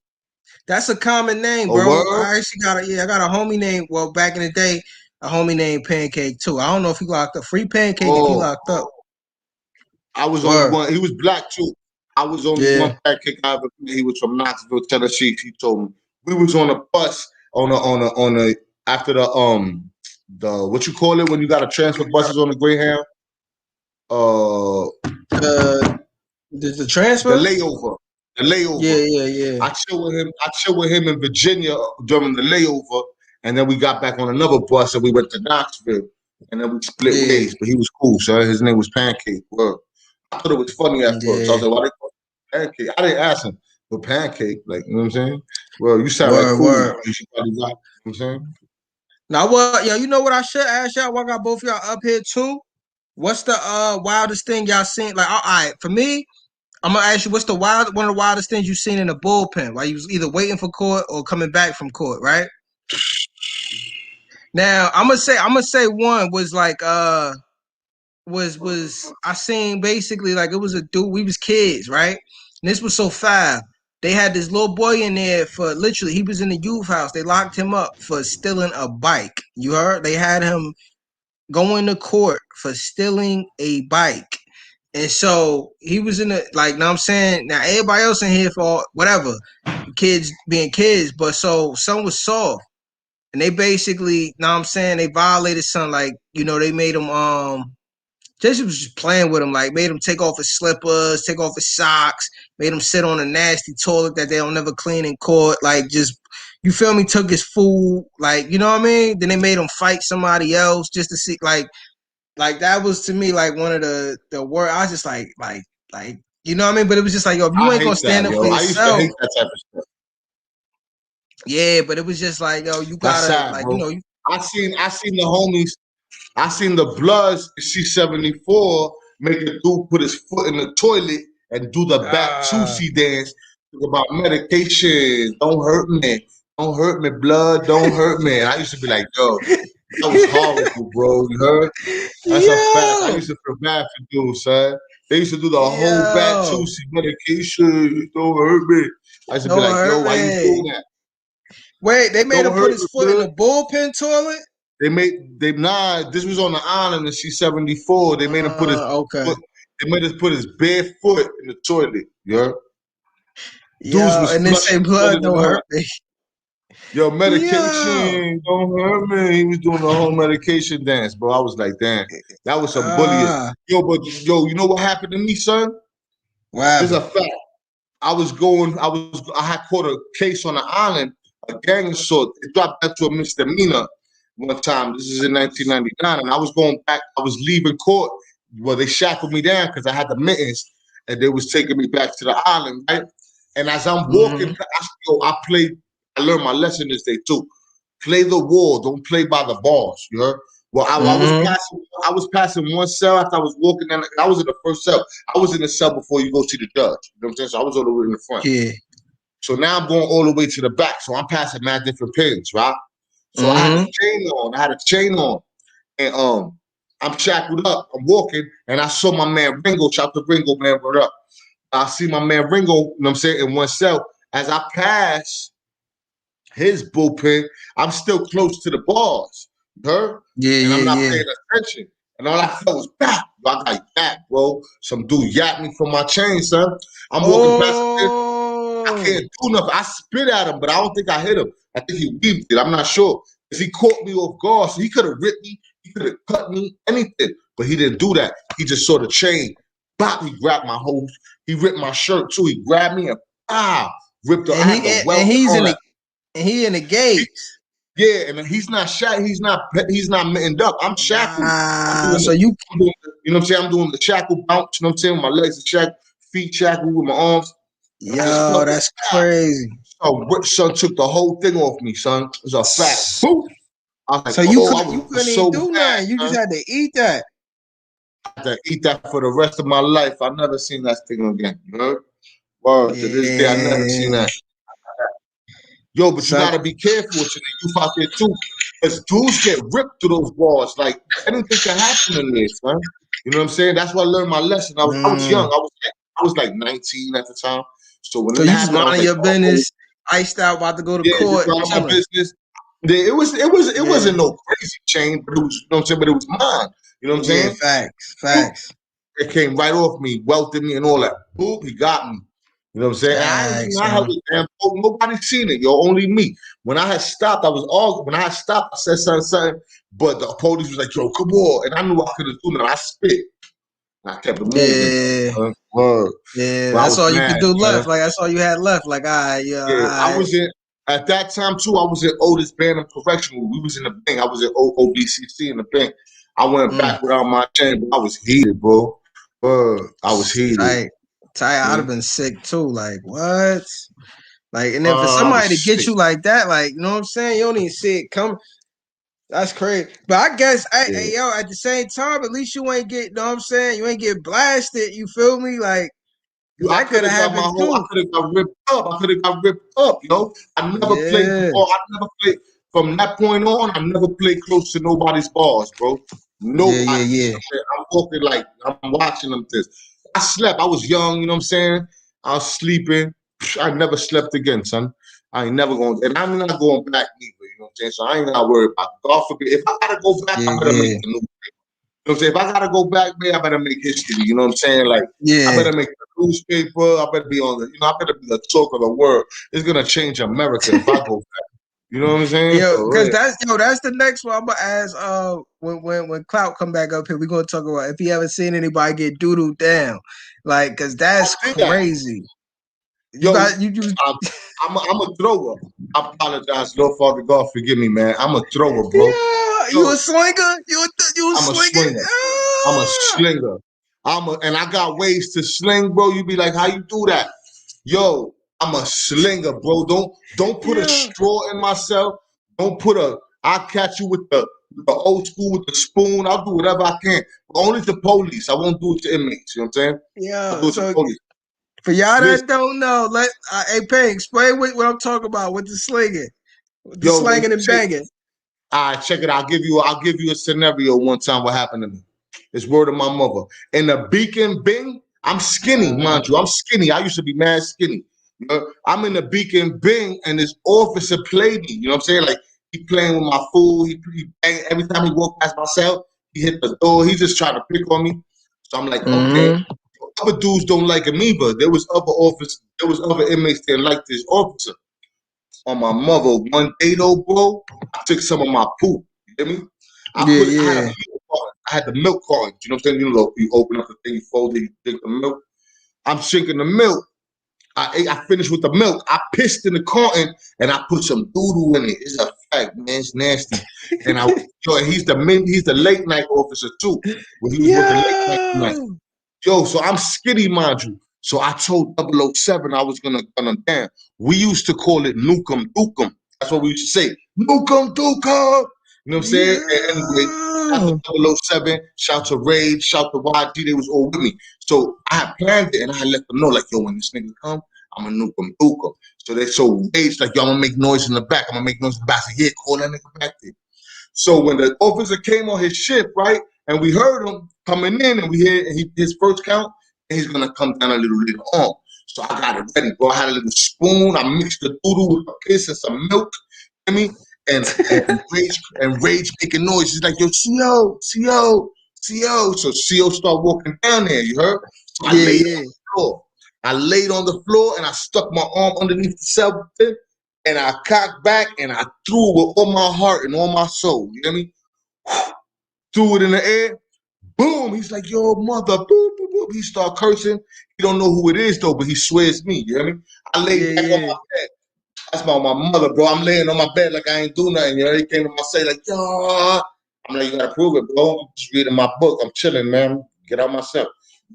That's a common name, A bro. word? I actually I got a homie named. Well, back in the day, a homie named Pancake too. I don't know if he locked up. Free Pancake if he Oh, locked up. I was only Word. one. He was black too. I was only Yeah. one Pancake I ever met. He was from Knoxville, Tennessee. He told me we was on a bus on a after the what you call it when you got to transfer buses on the Greyhound. Uh, the The transfer? layover. The layover. Yeah. I chill with him in Virginia during the layover, and then we got back on another bus and we went to Knoxville, and then we split Yeah. ways. But he was cool, sir. His name was Pancake. Word. I thought it was funny at first. I was Yeah. like, why they call it Pancake? I didn't ask him, but Pancake, like, you know what I'm saying? Well, you sound like cool. Word. You should probably like, you know what I'm saying? Now what? Yo, you know what I should ask y'all? Why I got both y'all up here too? What's the wildest thing y'all seen? Like, all right, for me, I'm gonna ask you, what's one of the wildest things you seen in the bullpen while you was either waiting for court or coming back from court, right? Now, I'm gonna say one was like was I seen basically like it was a dude, we was kids, right? And this was so foul. They had this little boy in there for literally, he was in the youth house. They locked him up for stealing a bike. You heard? They had him going to court for stealing a bike. And so he was in the like, know what I'm saying? Now everybody else in here for whatever, kids being kids, but so some was soft. And they basically, know what I'm saying, they violated something like, they made him Jesse was just playing with him, like made him take off his slippers, take off his socks, made him sit on a nasty toilet that they don't never clean in court. Like just, you feel me? Took his food, like, you know what I mean? Then they made him fight somebody else just to see, like that was to me like one of the word. I was just like, you know what I mean? But it was just like, yo, if you I ain't gonna hate stand that, up for yo. I used to yourself, hate that type of stuff. yeah. But it was just like, yo, you That's gotta sad, like, bro. I seen the homies. I seen the Bloods C-74 make a dude put his foot in the toilet and do the back 2C dance About medication. Don't hurt me. Don't hurt me, blood. Don't hurt me. And I used to be like, yo, that was horrible, bro. You heard? That's a fact. I Yo, used to feel bad for dudes, son. They used to do the whole back yo, too. See medication. Don't hurt me. I used to be don't like, yo, hurt why you me. doing that? Wait, they made Don't him put hurt his me, foot in blood. the bullpen toilet? This was on the island in C-74. They made him put his Okay. foot, they made him put his bare foot in the toilet. Yeah. Dudes Yo, was and they say flushing the blood toilet and don't all hurt that. me. Yo, Yo. medication, don't hurt me. He was doing the whole medication dance, bro. I was like, damn, that was some bullying. Ah, Yo, you know what happened to me, son? what There's a happened? fact. I had caught a case on the island, a gang assault. It dropped that to a misdemeanor one time. This is in 1999, and I was going back. I was leaving court. Well, they shackled me down because I had the mittens, and they was taking me back to the island, right? And as I'm walking, Mm-hmm. I learned my lesson this day too. Play the wall, don't play by the bars. You heard? Well, Mm-hmm. I was passing one cell after I was walking down. I was in the first cell. I was in the cell before you go see the judge. You know what I'm saying? So I was all the way in the front. Yeah. So now I'm going all the way to the back. So I'm passing mad different pins, right? So I had the Mm-hmm. chain on. And I'm shackled up. I'm walking, and I saw my man Ringo. Shout out to Ringo, man. What up? I see my man Ringo, you know what I'm saying, in one cell. As I pass his bullpen, I'm still close to the bars. You heard? Yeah, And I'm yeah, not yeah. paying attention. And all I felt was bap. I got yacked, bro. Some dude yacked me from my chain, son. I'm walking past him. I Oh. can't do nothing. I spit at him, but I don't think I hit him. I think he weaved it. I'm not sure. Because he caught me off guard. So he could have ripped me. He could have cut me, anything. But he didn't do that. He just saw the chain. Bop, he grabbed my hose. He ripped my shirt too. He grabbed me and ripped the, I And had the welt and and he's all in that. the gates. Yeah, and he's not shackled. He's not mittened up. I'm shackled. Nah, so you You know what I'm saying? I'm doing the shackle bounce. You know what I'm saying? My legs are shackled, feet shackled with my arms. And I just yo, felt that's it. crazy. So son took the whole thing off me, son. It was a fact. Boom. I was like, So oh, I you was couldn't even so do mad, nothing. You just son. had to eat that. I had to eat that for the rest of my life. I never seen that thing again. You know? Word. To this day, I never seen Yeah. that. Yo, but you So gotta be careful with the youth out there too. Because dudes get ripped through those bars. Like anything can happen in this, man. You know what I'm saying? That's why I learned my lesson. I was young. mm. I was like 19 at the time. So when So it you just happened, I was minding like, your oh, business, iced out, about to go to yeah, just court, running my chilling. business. It Yeah. wasn't no crazy chain, but it was, you know what I'm saying? But it was mine. You know what I'm Yeah, saying? facts. Boop, Facts. it came right off me, welted me and all that. Boop, he got me. You know what I'm saying? And Facts, I held son. it down. Nobody seen it, yo. Only me. When I had stopped, I was all. When I had stopped, I said something. But the police was like, "Yo, come on!" And I knew I could have done it. I spit. And I kept it moving. Yeah. Word. Yeah. But I That's was all you could mad, do man. left. Like that's all you had left. Like, all right, yeah, all Yeah, I right. was in at that time too. I was in Otis Banham Correctional. We was in the bank. I was at OBCC in the bank. I went Mm. back without my chain, but I was heated, bro. I was heated. Tight. Tight. I'd have Man. been sick too. Like, what? Like, and then for I somebody to was get sick. you like that, like, you know what I'm saying? You don't even see it come. That's crazy. But I guess, Yeah. yo, at the same time, at least you ain't get, you know what I'm saying? You ain't get blasted. You feel me? Like, because I that could could have have got happened I too. could have got ripped up. I could have got ripped up, yo. I never played Yeah. ball. I never played from that point on. I never played close to nobody's bars, bro. Yeah, yeah, Nobody. yeah. I'm walking like I'm watching them. This. I slept. I was young. You know what I'm saying? I was sleeping. I never slept again, son. I ain't never going, and I'm not going back either. You know what I'm saying? So I ain't got to worry about it. God forbid. If I gotta go back, Yeah, I better make yeah. the new. You know what I'm saying? If I gotta go back, man, I better make history. You know what I'm saying? Like I Yeah. better make the newspaper. I better be on the. I better be the talk of the world. It's gonna change America if I go back. You know what I'm saying? Yo, For because real. that's the next one I'm gonna ask. When Clout come back up here, we're gonna talk about if he ever seen anybody get doodled down, like, because I that's see that. crazy. You Yo, got you. I'm, I'm a thrower. I apologize, Lord Father God, forgive me, man. I'm a thrower, bro. Yeah, you a Yo, slinger? You a I'm a slinger? slinger. I'm a Ah! slinger. And I got ways to sling, bro. You be like, how you do that? Yo, I'm a slinger, bro. Don't put a Yeah, straw in myself. Don't put a. I'll catch you with the old school with the spoon. I'll do whatever I can. But only to police. I won't do it to inmates. You know what I'm saying? I'll yeah. do it to So police. For y'all Listen, that don't know, hey Payne, explain what I'm talking about with the slinging, with the yo, slanging and banging. all right, check it out. I'll give you a scenario one time what happened to me. It's word of my mother. In the Beacon Bing, I'm skinny, mind you. I'm skinny. I used to be mad skinny. You know, I'm in the Beacon Bing, and this officer played me. You know what I'm saying? Like, he playing with my food. He bang, every time he walked past myself, he hit the door. He just trying to pick on me. So I'm like, okay. Mm-hmm. Other dudes don't like him either. There was other inmates that liked this officer. On my mother, one day though, bro, I took some of my poop. You hear me? Yeah, I had a yeah. milk carton. I had the milk carton. You know what I'm saying? You know, you open up the thing, you fold it, you drink the milk. I'm drinking the milk. I finished with the milk. I pissed in the carton and I put some doo-doo in it. It's a fact, man. It's nasty. And he's the late night officer too. When he was with the late night tonight. Yo. Yo, so I'm skinny, mind you. So I told 007 I was gonna gun him down. We used to call it Nukem Dukem. That's what we used to say. Nukem Dukem. You know what I'm saying? And anyway, shout Yeah. to 007, shout to Rage, shout to YG, they was all with me. So I had planned it and I had let them know, like, yo, when this nigga come, I'm a Nukem Dukem. So they so Rage, like, yo, I'm gonna make noise in the back. I'm gonna make noise in the back. I said, yeah, call that nigga back there. So when the officer came on his shift, right, and we heard him coming in, and we hear his first count, and he's gonna come down a little later on. So I got it ready, bro. I had a little spoon. I mixed the doodle with a piss and some milk. You know what I mean? And Rage making noise. He's like, yo, CO. So CO start walking down there. You heard? So I Yeah, laid on yeah. the floor. I laid on the floor and I stuck my arm underneath the cell thing, and I cocked back and I threw it with all my heart and all my soul. You know what I mean? Threw it in the air. Boom. He's like, yo, mother. Boop, boop, boop. He start cursing. He don't know who it is, though, but he swears me. You know what I mean? I Yeah, laid back on yeah. my bed. That's my mother, bro. I'm laying on my bed like I ain't do nothing. You know, he came to my say, like, yo. I'm like, you gotta prove it, bro. I'm just reading my book. I'm chilling, man. Get out myself.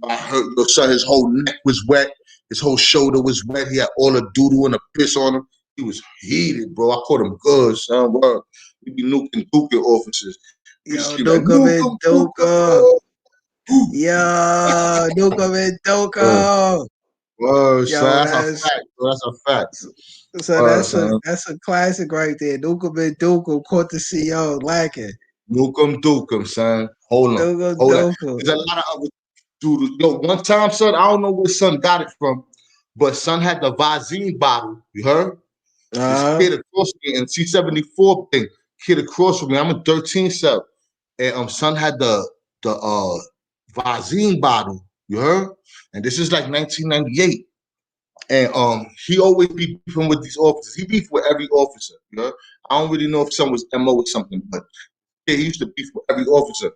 I heard your son, his whole neck was wet. His whole shoulder was wet. He had all the doodle and the piss on him. He was heated, bro. I caught him good, son. Word. We be nuking officers. We Yo, just be like, Dukem nuke and him, nuke him, Dukem. bro. Yo, Dukem and Word, Dukem. word, son. Yo, That's a fact, bro. That's a fact. so Word, son. that's a classic right there. Dukem and Dukem caught the CO lacking. Nuke him, son. Hold on. Dukem Hold on. Dukem. There's a lot of other dudes. Yo, one time, son, I don't know where son got it from, but son had the Visine bottle. You heard? This Uh-huh. kid across me in C-74 thing. Kid across from me. I'm a 13 cell. And son had the Visine bottle. You heard? And this is like 1998. And he always be beefing with these officers. He beef with every officer. You know? I don't really know if son was MO or something, but yeah, he used to beef with every officer.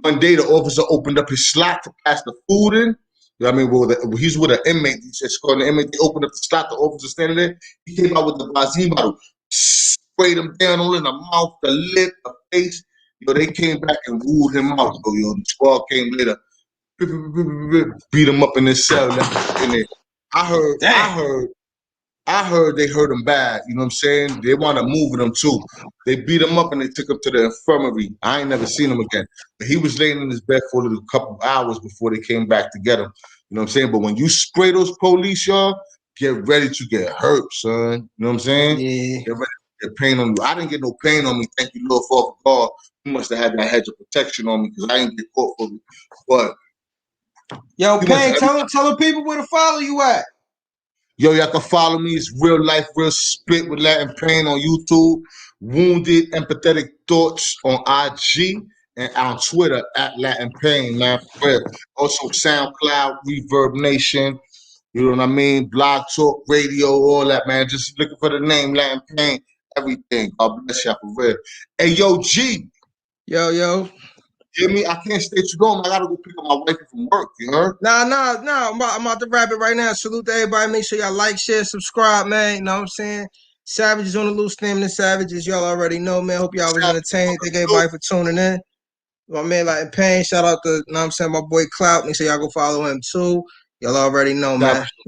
One day, the officer opened up his slot to pass the food in. You know what I mean? Well, he's with an inmate. He's escorting the inmate. They opened up the slot. The officer standing there. He came out with the Visine bottle, sprayed him down all in the mouth, the lip, the face. Yo, they came back and ruled him out. Yo, the squad came later, beat him up in his cell, left him in there. I heard, I Damn. heard I heard they hurt him bad. You know what I'm saying? They want to move him too. They beat him up and they took him to the infirmary. I ain't never seen him again. But he was laying in his bed for a couple of hours before they came back to get him. You know what I'm saying? But when you spray those police, y'all, get ready to get hurt, son. You know what I'm saying? Yeah. Get ready to get pain on you. I didn't get no pain on me. Thank you, Lord, for God. You must have had that hedge of protection on me because I didn't get caught for it. But Yo, he went to Payne, every. tell the people where to follow you at. Yo, y'all can follow me. It's Real Life, Real Spit with Latin Pain on YouTube. Wounded Empathetic Thoughts on IG and on Twitter at Latin Pain, man. For real. Also SoundCloud, Reverb Nation. You know what I mean? Blog Talk Radio, all that, man. Just looking for the name Latin Pain. Everything. God bless y'all for real. Hey, yo, G. Yo. Hear me? I can't stay too long. I gotta go pick up my wife from work. You heard? Nah. I'm about to wrap it right now. Salute to everybody. Make sure y'all like, share, subscribe, man. You know what I'm saying? Savages on the loose, naming the Savages. Y'all already know, man. Hope y'all was entertained. Thank everybody for tuning in. My man, like Pain. Shout out to, you know what I'm saying, my boy Clout. Make sure y'all go follow him too. Y'all already know, man.